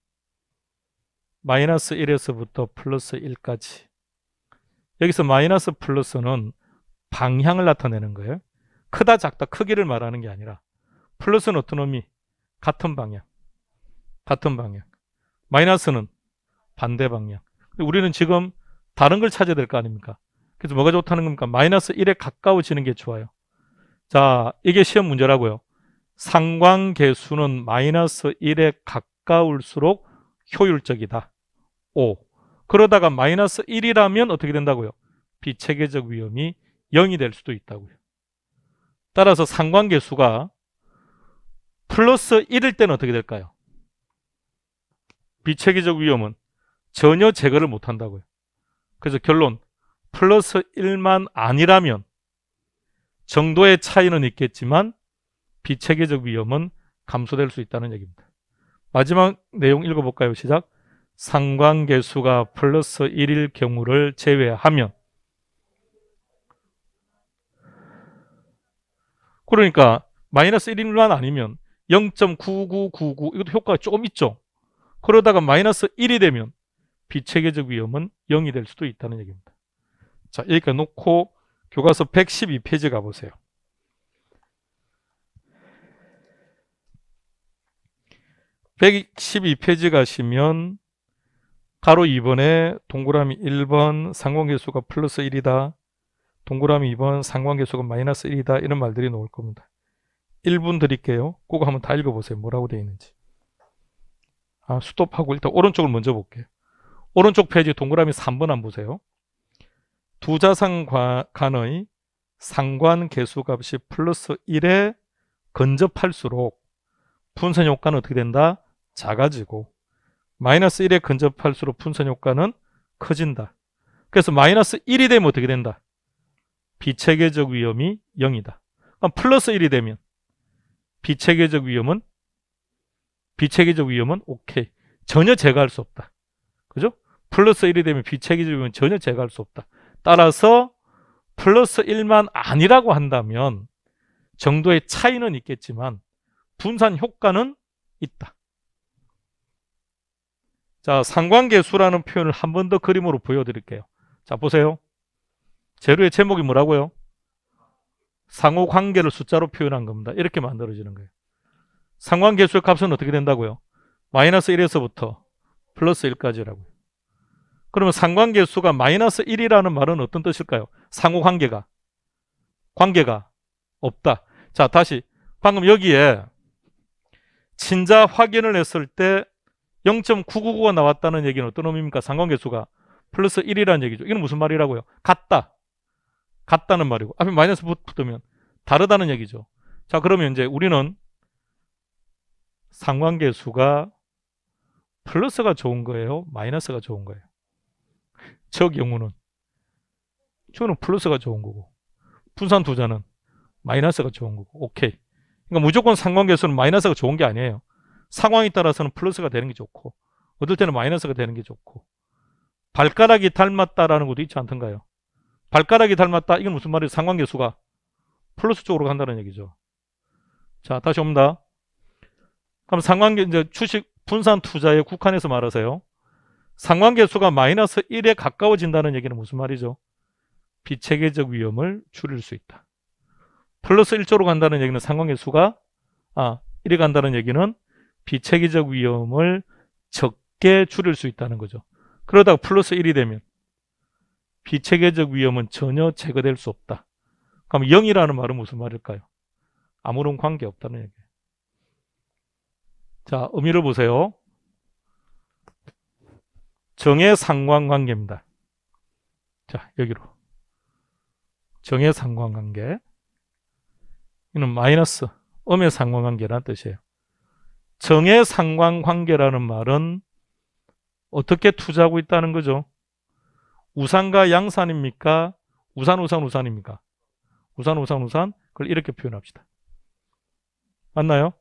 S1: 마이너스 1에서부터 플러스 1까지. 여기서 마이너스 플러스는 방향을 나타내는 거예요. 크다 작다 크기를 말하는 게 아니라 플러스는 어떤 의미? 같은 방향. 마이너스는 반대 방향. 우리는 지금 다른 걸 찾아야 될 거 아닙니까? 그래서 뭐가 좋다는 겁니까? 마이너스 1에 가까워지는 게 좋아요. 자, 이게 시험 문제라고요. 상관계수는 마이너스 1에 가까울수록 효율적이다. 5. 그러다가 마이너스 1이라면 어떻게 된다고요? 비체계적 위험이 0이 될 수도 있다고요. 따라서 상관계수가 플러스 1일 때는 어떻게 될까요? 비체계적 위험은 전혀 제거를 못한다고요. 그래서 결론, 플러스 1만 아니라면 정도의 차이는 있겠지만 비체계적 위험은 감소될 수 있다는 얘기입니다. 마지막 내용 읽어볼까요? 시작. 상관계수가 플러스 1일 경우를 제외하면, 그러니까 마이너스 1일만 아니면 0.9999 이것도 효과가 조금 있죠. 그러다가 마이너스 1이 되면 비체계적 위험은 0이 될 수도 있다는 얘기입니다. 자, 여기까지 놓고 교과서 112페이지 가보세요. 112페이지 가시면 가로 2번에 동그라미 1번 상관계수가 플러스 1이다. 동그라미 2번 상관계수가 마이너스 1이다. 이런 말들이 나올 겁니다. 1분 드릴게요. 그거 한번 다 읽어보세요. 뭐라고 되어 있는지. 스톱하고 일단 오른쪽을 먼저 볼게요. 오른쪽 페이지 동그라미 3번 한번 보세요. 두 자산 간의 상관계수값이 플러스 1에 근접할수록 분산 효과는 어떻게 된다? 작아지고 마이너스 1에 근접할수록 분산 효과는 커진다. 그래서 마이너스 1이 되면 어떻게 된다? 비체계적 위험이 0이다. 그럼 플러스 1이 되면 비체계적 위험은 오케이. 전혀 제거할 수 없다. 그죠? 플러스 1이 되면 비체계적 위험은 전혀 제거할 수 없다. 따라서 플러스 1만 아니라고 한다면 정도의 차이는 있겠지만 분산 효과는 있다. 자, 상관계수라는 표현을 한 번 더 그림으로 보여드릴게요. 자, 보세요. 재료의 제목이 뭐라고요? 상호관계를 숫자로 표현한 겁니다. 이렇게 만들어지는 거예요. 상관계수의 값은 어떻게 된다고요? 마이너스 1에서부터 플러스 1까지라고요. 그러면 상관계수가 마이너스 1이라는 말은 어떤 뜻일까요? 상호관계가 없다. 자, 다시 방금 여기에 친자 확인을 했을 때 0.999가 나왔다는 얘기는 어떤 의미입니까? 상관계수가 플러스 1이라는 얘기죠. 이건 무슨 말이라고요? 같다는 말이고 앞에 마이너스 붙으면 다르다는 얘기죠. 자, 그러면 이제 우리는 상관계수가 플러스가 좋은 거예요? 마이너스가 좋은 거예요? 저 경우는 저는 플러스가 좋은 거고 분산 투자는 마이너스가 좋은 거고. 오케이. 그러니까 무조건 상관계수는 마이너스가 좋은 게 아니에요. 상황에 따라서는 플러스가 되는 게 좋고 어떨 때는 마이너스가 되는 게 좋고. 발가락이 닮았다라는 것도 있지 않던가요? 발가락이 닮았다. 이건 무슨 말이에요? 상관계수가 플러스 쪽으로 간다는 얘기죠. 자, 다시 옵니다. 그럼 상관계 이제 주식 분산 투자에 국한해서 말하세요. 상관계수가 마이너스 1에 가까워진다는 얘기는 무슨 말이죠? 비체계적 위험을 줄일 수 있다. 플러스 1조로 간다는 얘기는 상관계수가 1에 간다는 얘기는 비체계적 위험을 적게 줄일 수 있다는 거죠. 그러다가 플러스 1이 되면 비체계적 위험은 전혀 제거될 수 없다. 그럼 0이라는 말은 무슨 말일까요? 아무런 관계 없다는 얘기예요. 자, 의미를 보세요. 정의 상관관계입니다. 자, 여기로. 정의 상관관계. 이는 마이너스 음의 상관관계라는 뜻이에요. 정의 상관관계라는 말은 어떻게 투자하고 있다는 거죠? 우산과 양산입니까? 우산입니까? 우산. 그걸 이렇게 표현합시다. 맞나요?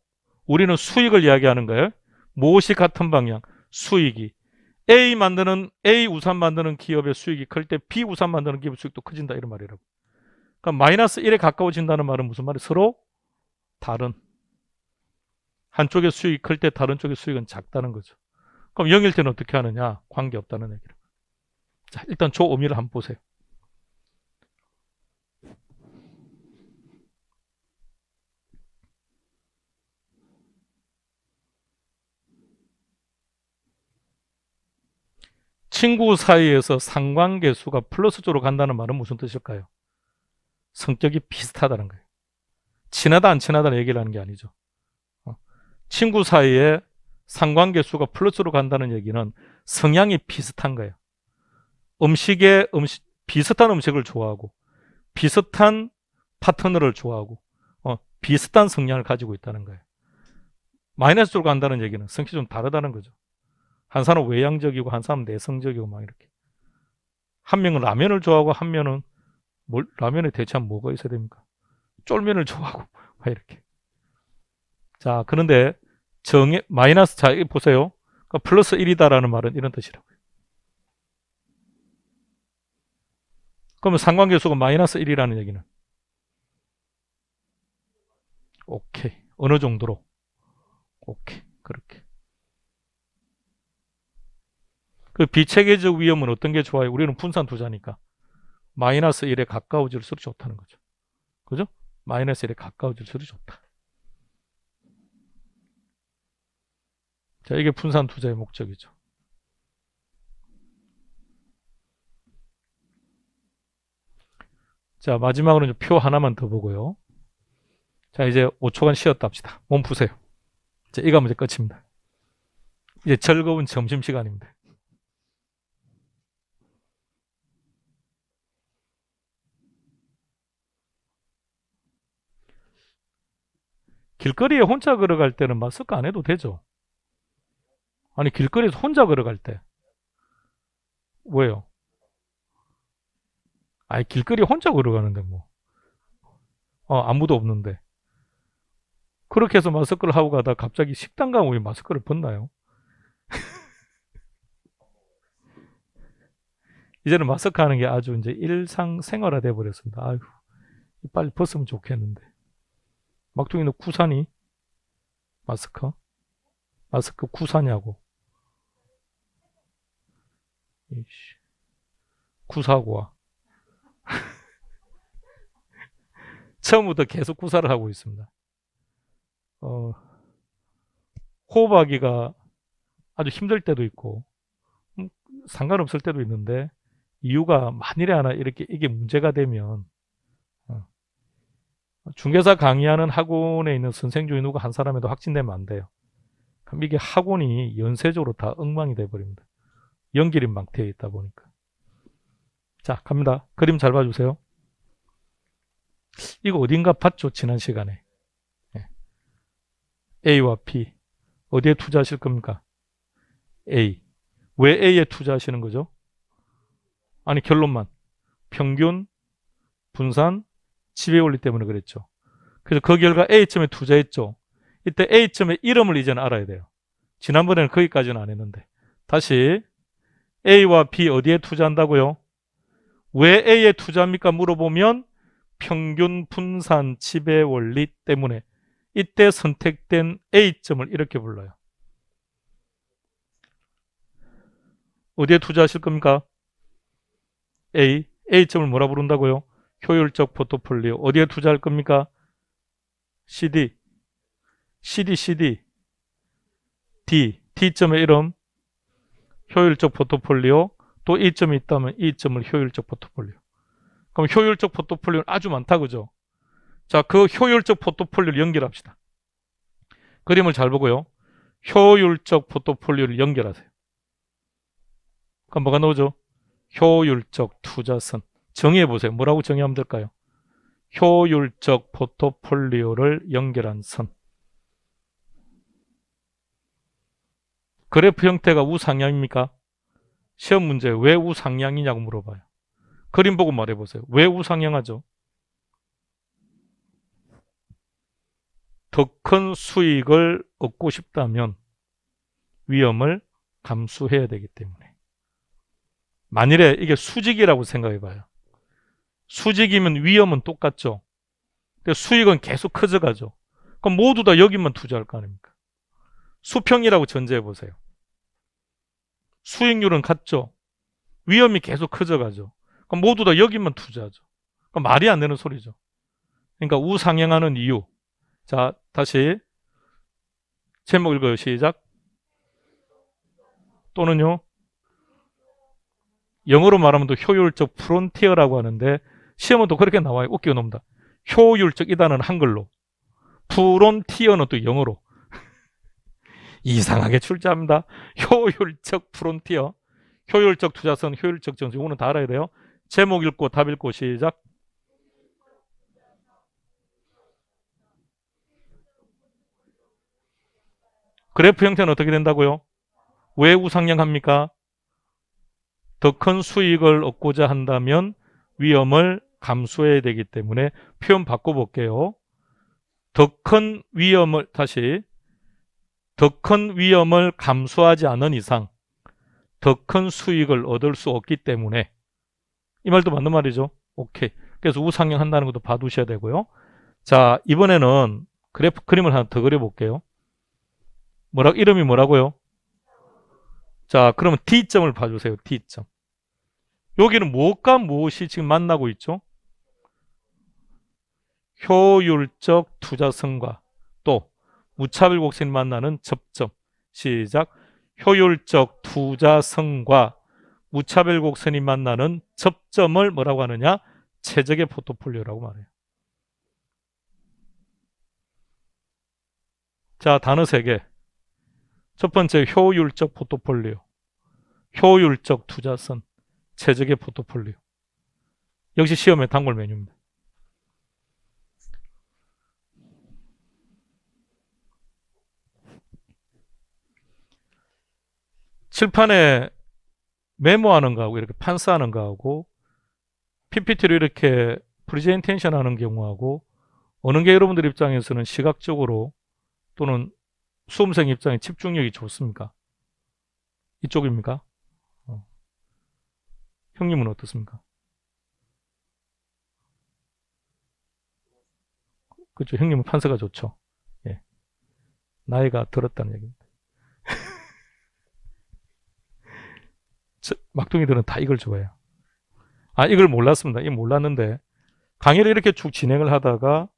S1: 우리는 수익을 이야기하는 거예요. 무엇이 같은 방향? 수익이. A 우산 만드는 기업의 수익이 클 때 B 우산 만드는 기업의 수익도 커진다 이런 말이라고. 그러니까 마이너스 1에 가까워진다는 말은 무슨 말이에요? 서로 다른. 한쪽의 수익이 클 때 다른 쪽의 수익은 작다는 거죠. 그럼 0일 때는 어떻게 하느냐? 관계없다는 얘기를. 자, 일단 저 의미를 한번 보세요. 친구 사이에서 상관계수가 플러스 쪽으로 간다는 말은 무슨 뜻일까요? 성격이 비슷하다는 거예요. 친하다 안 친하다는 얘기를 하는 게 아니죠. 친구 사이에 상관계수가 플러스로 간다는 얘기는 성향이 비슷한 거예요. 비슷한 음식을 좋아하고 비슷한 파트너를 좋아하고 비슷한 성향을 가지고 있다는 거예요. 마이너스 쪽으로 간다는 얘기는 성격이 좀 다르다는 거죠. 한 사람은 외향적이고 한 사람은 내성적이고 막 이렇게. 한 명은 라면을 좋아하고 한 명은 라면에 대체하면 뭐가 있어야 됩니까? 쫄면을 좋아하고 막 이렇게. 자, 그런데 마이너스, 자, 보세요. 그러니까 플러스 1이다라는 말은 이런 뜻이라고요. 그러면 상관계수가 마이너스 1이라는 얘기는 오케이. 어느 정도로? 오케이. 그렇게. 그 비체계적 위험은 어떤 게 좋아요? 우리는 분산 투자니까 마이너스 1에 가까워질수록 좋다는 거죠. 그죠? 마이너스 1에 가까워질수록 좋다. 자, 이게 분산 투자의 목적이죠. 자, 마지막으로 이제 표 하나만 더 보고요. 자, 이제 5초간 쉬었다 합시다. 몸 푸세요. 자, 이거 하면 이제 끝입니다. 이제 즐거운 점심시간입니다. 길거리에 혼자 걸어갈 때는 마스크 안 해도 되죠? 아니, 길거리에서 혼자 걸어갈 때. 왜요? 아니, 길거리에 혼자 걸어가는데 뭐. 아무도 없는데. 그렇게 해서 마스크를 하고 가다 갑자기 식당 가면 왜 마스크를 벗나요? 이제는 마스크 하는 게 아주 이제 일상생활화 돼 버렸습니다. 아유, 빨리 벗으면 좋겠는데. 막둥이 너 구사니? 마스크 구사냐고. 이씨, 구사하고 와. 처음부터 계속 구사를 하고 있습니다. 호흡하기가 아주 힘들 때도 있고 상관없을 때도 있는데 이유가 만일에 하나 이렇게 이게 문제가 되면 중개사 강의하는 학원에 있는 선생 중에 누구 한 사람에도 확진되면 안 돼요. 그럼 이게 학원이 연쇄적으로 다 엉망이 돼버립니다. 연결이 막 되어 있다 보니까. 자, 갑니다. 그림 잘 봐주세요. 이거 어딘가 봤죠? 지난 시간에. A와 B. 어디에 투자하실 겁니까? A. 왜 A에 투자하시는 거죠? 아니, 결론만. 평균, 분산, 지배원리 때문에 그랬죠. 그래서 그 결과 A점에 투자했죠. 이때 A점의 이름을 이제는 알아야 돼요. 지난번에는 거기까지는 안 했는데. 다시 A와 B 어디에 투자한다고요? 왜 A에 투자합니까? 물어보면 평균 분산 지배 원리 때문에. 이때 선택된 A점을 이렇게 불러요. 어디에 투자하실 겁니까? A점을 뭐라 부른다고요? 효율적 포트폴리오. 어디에 투자할 겁니까? CD, D점의 이름, 효율적 포트폴리오. 또 E점이 있다면 E점을 효율적 포트폴리오. 그럼 효율적 포트폴리오는 아주 많다, 그죠? 자, 그 효율적 포트폴리오를 연결합시다. 그림을 잘 보고요. 효율적 포트폴리오를 연결하세요. 그럼 뭐가 나오죠? 효율적 투자선. 정의해보세요. 뭐라고 정의하면 될까요? 효율적 포트폴리오를 연결한 선. 그래프 형태가 우상향입니까? 시험 문제 왜 우상향이냐고 물어봐요. 그림 보고 말해보세요. 왜 우상향하죠? 더 큰 수익을 얻고 싶다면 위험을 감수해야 되기 때문에. 만일에 이게 수직이라고 생각해봐요. 수직이면 위험은 똑같죠. 근데 수익은 계속 커져가죠. 그럼 모두 다 여기만 투자할 거 아닙니까? 수평이라고 전제해보세요. 수익률은 같죠. 위험이 계속 커져가죠. 그럼 모두 다 여기만 투자하죠. 그럼 말이 안 되는 소리죠. 그러니까 우상향하는 이유. 자, 다시 제목 읽어요. 시작. 또는요. 영어로 말하면 또 효율적 프론티어라고 하는데 시험은 또 그렇게 나와요. 웃기게 놉니다. 효율적 이 단어는 한글로, 프론티어는 또 영어로. 이상하게 출제합니다. 효율적 프론티어, 효율적 투자선, 효율적 정책. 이거는 다 알아야 돼요. 제목 읽고 답 읽고 시작. 그래프 형태는 어떻게 된다고요? 왜 우상향합니까? 더 큰 수익을 얻고자 한다면 위험을 감수해야 되기 때문에 표현 바꿔볼게요. 더 큰 위험을 다시 더 큰 위험을 감수하지 않은 이상 더 큰 수익을 얻을 수 없기 때문에 이 말도 맞는 말이죠. 오케이. 그래서 우상향한다는 것도 봐두셔야 되고요. 자, 이번에는 그래프 그림을 하나 더 그려볼게요. 이름이 뭐라고요? 자, 그러면 D점을 봐주세요. D점. 여기는 무엇과 무엇이 지금 만나고 있죠? 효율적 투자선과 또 무차별 곡선이 만나는 접점. 시작. 효율적 투자선과 무차별 곡선이 만나는 접점을 뭐라고 하느냐? 최적의 포트폴리오라고 말해요. 자, 단어 3개. 첫 번째 효율적 포트폴리오, 효율적 투자선, 최적의 포트폴리오. 역시 시험의 단골 메뉴입니다. 칠판에 메모하는 거하고 이렇게 판스하는 거하고 PPT로 이렇게 프레젠테이션 하는 경우하고 어느 게 여러분들 입장에서는 시각적으로 또는 수험생 입장에 집중력이 좋습니까? 이쪽입니까? 형님은 어떻습니까? 그렇죠. 형님은 판사가 좋죠. 예. 나이가 들었다는 얘기입니다. 막둥이들은 다 이걸 좋아해요. 아, 이걸 몰랐습니다. 이거 몰랐는데 강의를 이렇게 쭉 진행을 하다가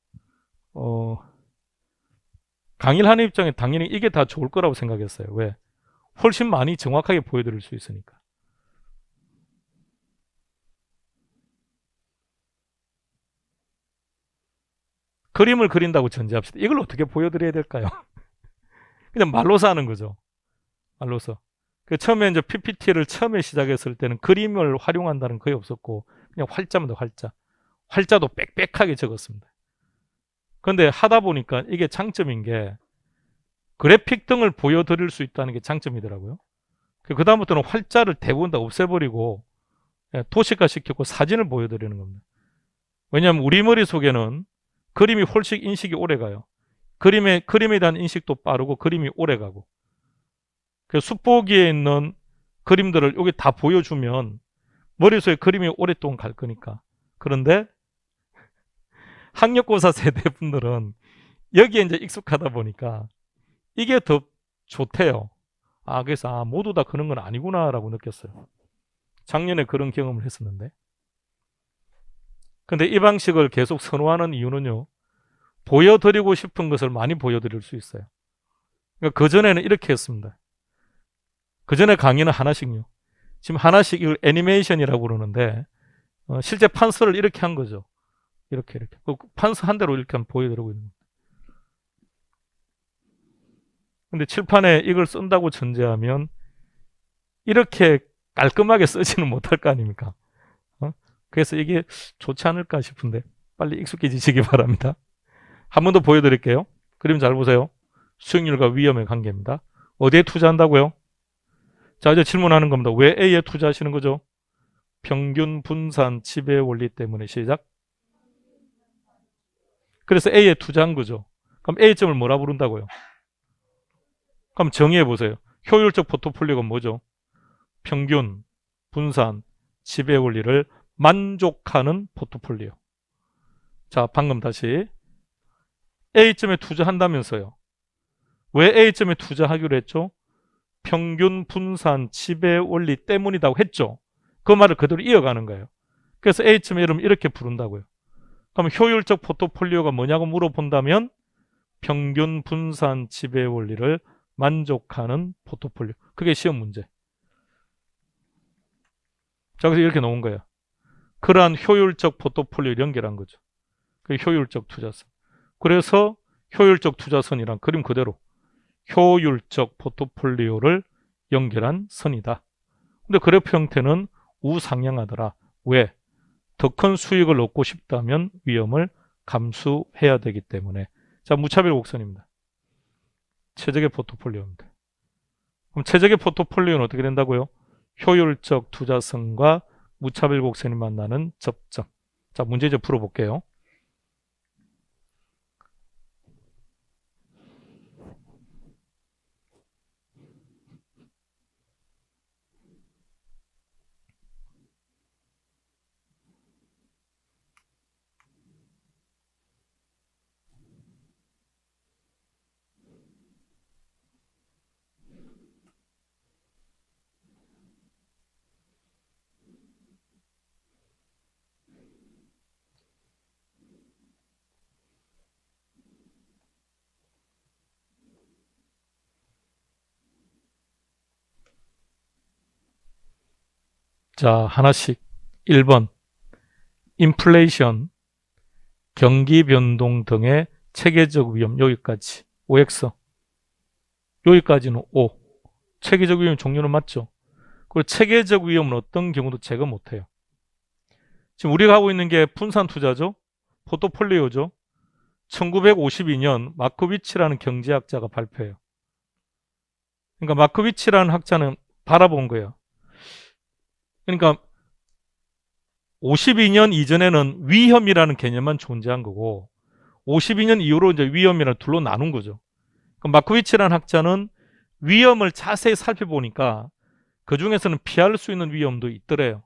S1: 강의를 하는 입장에 당연히 이게 다 좋을 거라고 생각했어요. 왜? 훨씬 많이 정확하게 보여드릴 수 있으니까. 그림을 그린다고 전제합시다. 이걸 어떻게 보여드려야 될까요? 그냥 말로서 하는 거죠. 말로서. 처음에 이제 PPT를 처음에 시작했을 때는 그림을 활용한다는 거의 없었고 그냥 활자입니다. 활자. 활자도 빽빽하게 적었습니다. 그런데 하다 보니까 이게 장점인 게 그래픽 등을 보여드릴 수 있다는 게 장점이더라고요. 그 다음부터는 활자를 대부분 다 없애버리고 도식화 시켰고 사진을 보여드리는 겁니다. 왜냐하면 우리 머릿속에는 그림이 훨씬 인식이 오래 가요. 그림에 대한 인식도 빠르고 그림이 오래 가고. 그 숲보기에 있는 그림들을 여기 다 보여주면 머릿속에 그림이 오랫동안 갈 거니까. 그런데 학력고사 세대 분들은 여기에 이제 익숙하다 보니까 이게 더 좋대요. 그래서 모두 다 그런 건 아니구나라고 느꼈어요. 작년에 그런 경험을 했었는데. 근데 이 방식을 계속 선호하는 이유는요. 보여드리고 싶은 것을 많이 보여드릴 수 있어요. 그러니까 그전에는 이렇게 했습니다. 그전에 강의는 하나씩요. 지금 하나씩 이걸 애니메이션이라고 그러는데 실제 판서를 이렇게 한 거죠. 이렇게. 그 판서 한 대로 이렇게 보여드리고 있는 거예요. 근데 칠판에 이걸 쓴다고 전제하면 이렇게 깔끔하게 쓰지는 못할 거 아닙니까? 그래서 이게 좋지 않을까 싶은데 빨리 익숙해지시기 바랍니다. 한 번 더 보여드릴게요. 그림 잘 보세요. 수익률과 위험의 관계입니다. 어디에 투자한다고요? 자, 이제 질문하는 겁니다. 왜 A에 투자하시는 거죠? 평균 분산 지배 원리 때문에. 시작. 그래서 A에 투자한 거죠. 그럼 A점을 뭐라 부른다고요? 그럼 정의해 보세요. 효율적 포트폴리오가 뭐죠? 평균, 분산, 지배 원리를 만족하는 포트폴리오. 자, 방금 다시 A점에 투자한다면서요. 왜 A점에 투자하기로 했죠? 평균, 분산, 지배 원리 때문이라고 했죠. 그 말을 그대로 이어가는 거예요. 그래서 A점의 이름을 이렇게 부른다고요. 그럼 효율적 포트폴리오가 뭐냐고 물어본다면 평균, 분산, 지배 원리를 만족하는 포트폴리오. 그게 시험 문제. 자, 그래서 이렇게 놓은 거예요. 그러한 효율적 포트폴리오를 연결한 거죠. 그게 효율적 투자선. 그래서 효율적 투자선이란 그림 그대로 효율적 포트폴리오를 연결한 선이다. 근데 그래프 형태는 우상향하더라. 왜? 더 큰 수익을 얻고 싶다면 위험을 감수해야 되기 때문에. 자, 무차별 곡선입니다. 최적의 포트폴리오입니다. 그럼 최적의 포트폴리오는 어떻게 된다고요? 효율적 투자선과 무차별 곡선이 만나는 접점. 자, 문제 이제 풀어볼게요. 자, 하나씩. 1번 인플레이션, 경기 변동 등의 체계적 위험. 여기까지 OX. 여기까지는 O. 체계적 위험 종류는 맞죠? 그리고 체계적 위험은 어떤 경우도 제거 못해요. 지금 우리가 하고 있는 게 분산 투자죠. 포트폴리오죠. 1952년 마코비치라는 경제학자가 발표해요. 그러니까 마코비치라는 학자는 바라본 거예요. 그러니까 52년 이전에는 위험이라는 개념만 존재한 거고 52년 이후로 이제 위험이라는 둘로 나눈 거죠. 마코비치라는 학자는 위험을 자세히 살펴보니까 그 중에서는 피할 수 있는 위험도 있더래요.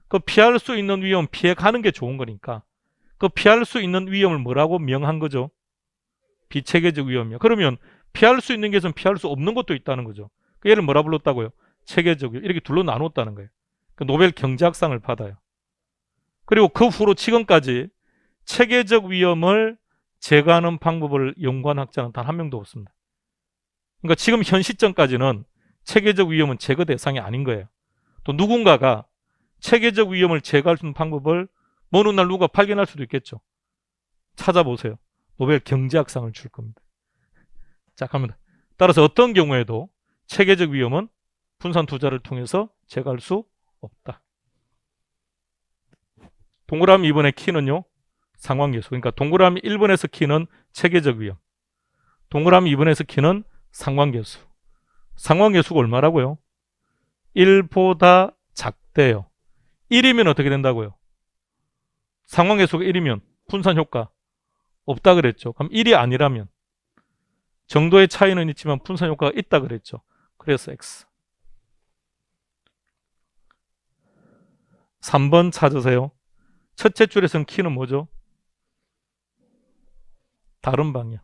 S1: 그 피할 수 있는 위험 피해가는 게 좋은 거니까 그 피할 수 있는 위험을 뭐라고 명한 거죠? 비체계적 위험이요. 그러면 피할 수 있는 것은 피할 수 없는 것도 있다는 거죠. 그 얘를 뭐라 불렀다고요? 체계적 위험. 이렇게 둘로 나눴다는 거예요. 그 노벨 경제학상을 받아요. 그리고 그 후로 지금까지 체계적 위험을 제거하는 방법을 연구한 학자는 단 한 명도 없습니다. 그러니까 지금 현 시점까지는 체계적 위험은 제거 대상이 아닌 거예요. 또 누군가가 체계적 위험을 제거할 수 있는 방법을 어느 날 누가 발견할 수도 있겠죠. 찾아보세요. 노벨 경제학상을 줄 겁니다. 자, 갑니다. 따라서 어떤 경우에도 체계적 위험은 분산 투자를 통해서 제거할 수 없다. 동그라미 2번의 키는요. 상환계수. 그러니까 동그라미 1번에서 키는 체계적 위험. 동그라미 2번에서 키는 상환계수. 상환계수가 얼마라고요? 1보다 작대요. 1이면 어떻게 된다고요? 상환계수가 1이면 분산효과 없다 그랬죠. 그럼 1이 아니라면 정도의 차이는 있지만 분산 효과가 있다 그랬죠. 그래서 X. 3번 찾으세요. 첫째 줄에서는 키는 뭐죠? 다른 방향.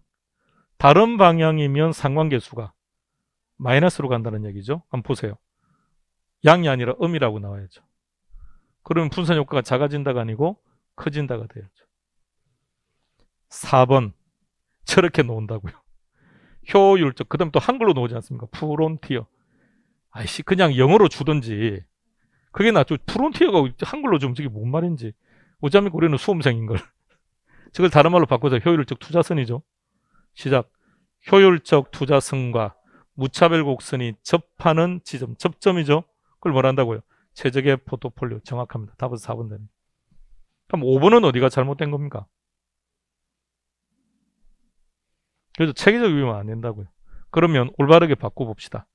S1: 다른 방향이면 상관계수가 마이너스로 간다는 얘기죠. 한번 보세요. 양이 아니라 음이라고 나와야죠. 그러면 분산 효과가 작아진다가 아니고 커진다가 돼야죠. 4번 저렇게 놓은다고요. 효율적. 그 다음에 또 한글로 놓지 않습니까? 프론티어. 아이씨 그냥 영어로 주든지 그게 낫죠. 프론티어가 한글로 주면 저게 뭔 말인지. 어차피 우리는 수험생인걸. 저걸 다른 말로 바꿔서 효율적 투자선이죠. 시작. 효율적 투자선과 무차별 곡선이 접하는 지점. 접점이죠. 그걸 뭘 한다고요? 최적의 포트폴리오. 정확합니다. 답은 4번 됩니다. 그럼 5번은 어디가 잘못된 겁니까? 그래서 체계적 위험은 안 된다고요. 그러면 올바르게 바꿔봅시다.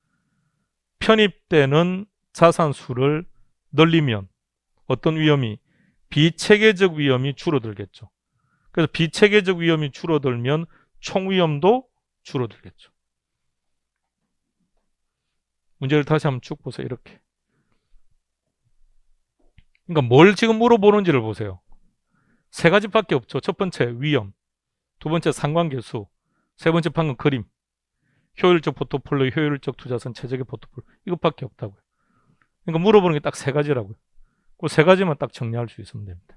S1: 편입되는 자산수를 늘리면 어떤 위험이? 비체계적 위험이 줄어들겠죠. 그래서 비체계적 위험이 줄어들면 총위험도 줄어들겠죠. 문제를 다시 한번 쭉 보세요. 이렇게. 그러니까 뭘 지금 물어보는지를 보세요. 세 가지밖에 없죠. 첫 번째 위험, 두 번째 상관계수, 세 번째 방금 그림. 효율적 포트폴리오, 효율적 투자선, 최적의 포트폴리오. 이것밖에 없다고요. 그러니까 물어보는 게 딱 세 가지라고요. 그 세 가지만 딱 정리할 수 있으면 됩니다.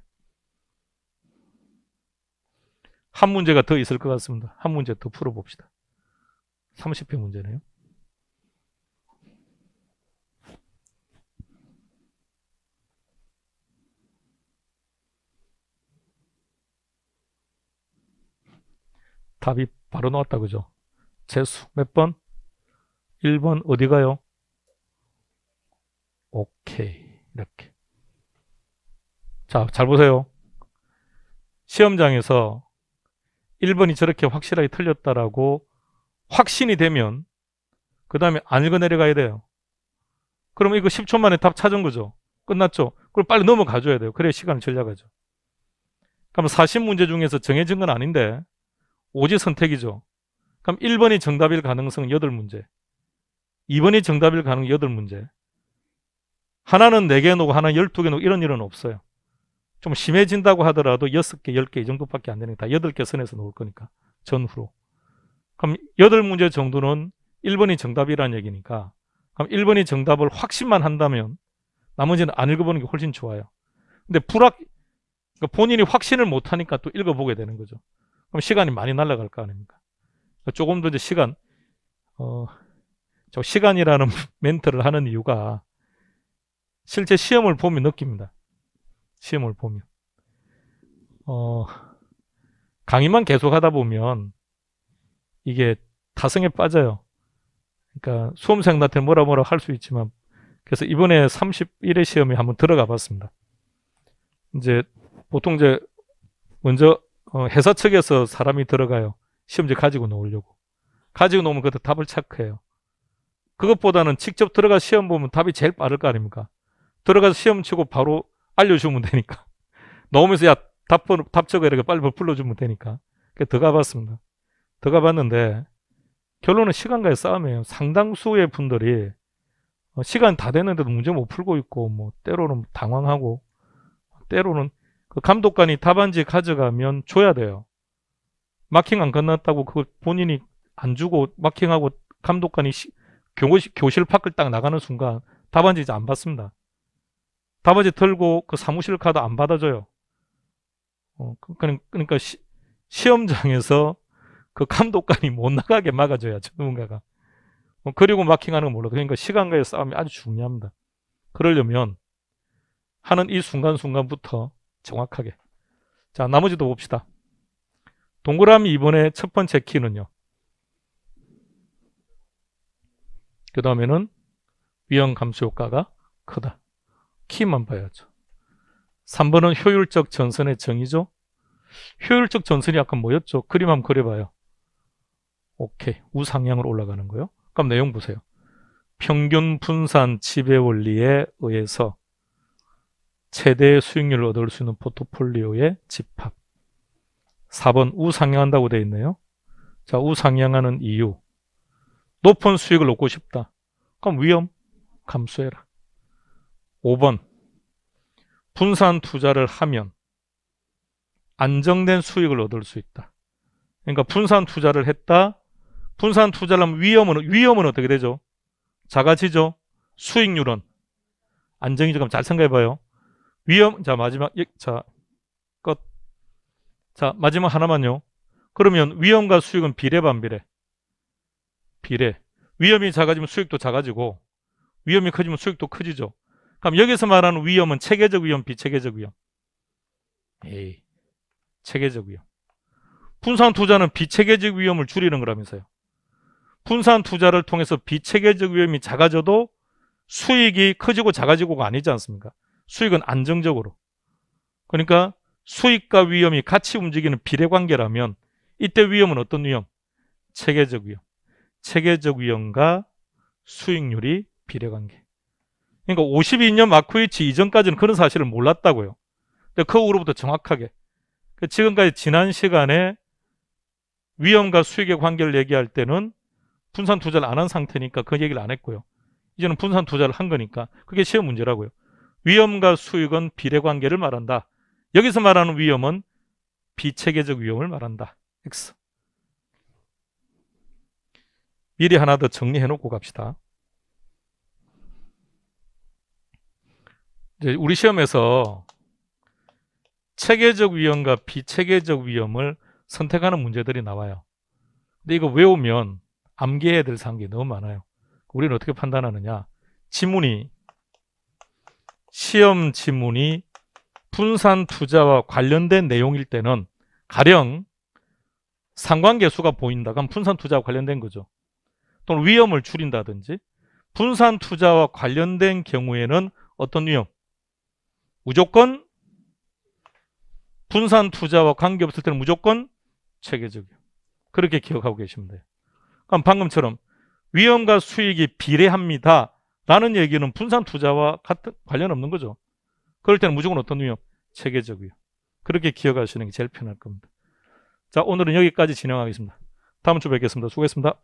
S1: 한 문제가 더 있을 것 같습니다. 한 문제 더 풀어봅시다. 30회 문제네요. 답이 바로 나왔다 그죠? 재수 몇 번? 1번 어디 가요? 오케이. 이렇게. 자, 잘 보세요. 시험장에서 1번이 저렇게 확실하게 틀렸다라고 확신이 되면 그 다음에 안 읽어 내려가야 돼요. 그러면 이거 10초 만에 답 찾은 거죠. 끝났죠. 그걸 빨리 넘어가 줘야 돼요. 그래야 시간을 절약하죠. 그럼 40문제 중에서 정해진 건 아닌데 오지 선택이죠. 그럼 1번이 정답일 가능성은 8문제, 2번이 정답일 가능성은 8문제. 하나는 4개 놓고 하나는 12개 놓고 이런 일은 없어요. 좀 심해진다고 하더라도 6개, 10개 이 정도밖에 안 되니까 8개 선에서 놓을 거니까 전후로. 그럼 8문제 정도는 1번이 정답이라는 얘기니까 그럼 1번이 정답을 확신만 한다면 나머지는 안 읽어보는 게 훨씬 좋아요. 근데 그러니까 본인이 확신을 못하니까 또 읽어보게 되는 거죠. 그럼 시간이 많이 날아갈 거 아닙니까? 조금 더 이제 저 시간이라는 멘트를 하는 이유가 실제 시험을 보면 느낍니다. 시험을 보면. 강의만 계속 하다 보면 이게 타성에 빠져요. 그러니까 수험생한테 뭐라 할 수 있지만 그래서 이번에 31회 시험에 한번 들어가 봤습니다. 이제 보통 이제 먼저 회사 측에서 사람이 들어가요. 시험지 가지고 놓으려고. 가지고 놓으면 그때 답을 체크해요. 그것보다는 직접 들어가 시험 보면 답이 제일 빠를 거 아닙니까? 들어가서 시험 치고 바로 알려주면 되니까. 나오면서 야 답 적어 이렇게 빨리 불러주면 되니까. 더 가봤습니다. 더 가봤는데 결론은 시간과의 싸움이에요. 상당수의 분들이 시간 다 됐는데도 문제 못 풀고 있고 뭐 때로는 당황하고 때로는 그 감독관이 답안지 가져가면 줘야 돼요. 마킹 안 끝났다고 그걸 본인이 안 주고 마킹하고 감독관이 교실 밖을 딱 나가는 순간 답안지 이제 안 받습니다. 답안지 들고 그 사무실 가도 안 받아줘요. 그러니까 시험장에서 그 감독관이 못 나가게 막아줘야죠. 누군가가. 그리고 마킹하는 건 몰라도 그러니까 시간과의 싸움이 아주 중요합니다. 그러려면 하는 이 순간순간부터 정확하게. 자, 나머지도 봅시다. 동그라미 2번의 첫 번째 키는요. 그 다음에는 위험 감소 효과가 크다. 키만 봐야죠. 3번은 효율적 전선의 정의죠. 효율적 전선이 아까 뭐였죠? 그림 한번 그려봐요. 오케이. 우상향으로 올라가는 거요. 그럼 내용 보세요. 평균 분산 지배 원리에 의해서 최대 수익률을 얻을 수 있는 포트폴리오의 집합. 4번 우상향한다고 되어 있네요. 자, 우상향하는 이유. 높은 수익을 얻고 싶다. 그럼 위험 감수해라. 5번 분산 투자를 하면 안정된 수익을 얻을 수 있다. 그러니까 분산 투자를 했다. 분산 투자를 하면 위험은 어떻게 되죠? 작아지죠. 수익률은 안정이죠. 그럼 잘 생각해 봐요. 자, 마지막 자, 끝. 자, 마지막 하나만요. 그러면 위험과 수익은 비례 반비례? 비례. 위험이 작아지면 수익도 작아지고 위험이 커지면 수익도 커지죠. 그럼 여기서 말하는 위험은 체계적 위험, 비체계적 위험? 에이, 체계적 위험. 분산 투자는 비체계적 위험을 줄이는 거라면서요. 분산 투자를 통해서 비체계적 위험이 작아져도 수익이 커지고 작아지고가 아니지 않습니까? 수익은 안정적으로. 그러니까 수익과 위험이 같이 움직이는 비례관계라면 이때 위험은 어떤 위험? 체계적 위험. 체계적 위험과 수익률이 비례관계. 그러니까 52년 마코이치 이전까지는 그런 사실을 몰랐다고요. 근데 그 후로부터 정확하게. 지금까지 지난 시간에 위험과 수익의 관계를 얘기할 때는 분산 투자를 안 한 상태니까 그 얘기를 안 했고요. 이제는 분산 투자를 한 거니까 그게 시험 문제라고요. 위험과 수익은 비례관계를 말한다. 여기서 말하는 위험은 비체계적 위험을 말한다. X. 미리 하나 더 정리해 놓고 갑시다. 이제 우리 시험에서 체계적 위험과 비체계적 위험을 선택하는 문제들이 나와요. 근데 이거 외우면 암기해야 될 사항이 너무 많아요. 우리는 어떻게 판단하느냐? 시험 지문이 분산 투자와 관련된 내용일 때는 가령 상관계수가 보인다. 그럼 분산 투자와 관련된 거죠. 또는 위험을 줄인다든지. 분산 투자와 관련된 경우에는 어떤 위험? 무조건 분산 투자와 관계없을 때는 무조건 체계적 위험. 그렇게 기억하고 계시면 돼요. 그럼 방금처럼 위험과 수익이 비례합니다 라는 얘기는 분산 투자와 같은 관련 없는 거죠. 그럴 때는 무조건 어떤 위험? 체계적 위험. 그렇게 기억하시는 게 제일 편할 겁니다. 자, 오늘은 여기까지 진행하겠습니다. 다음 주 뵙겠습니다. 수고했습니다.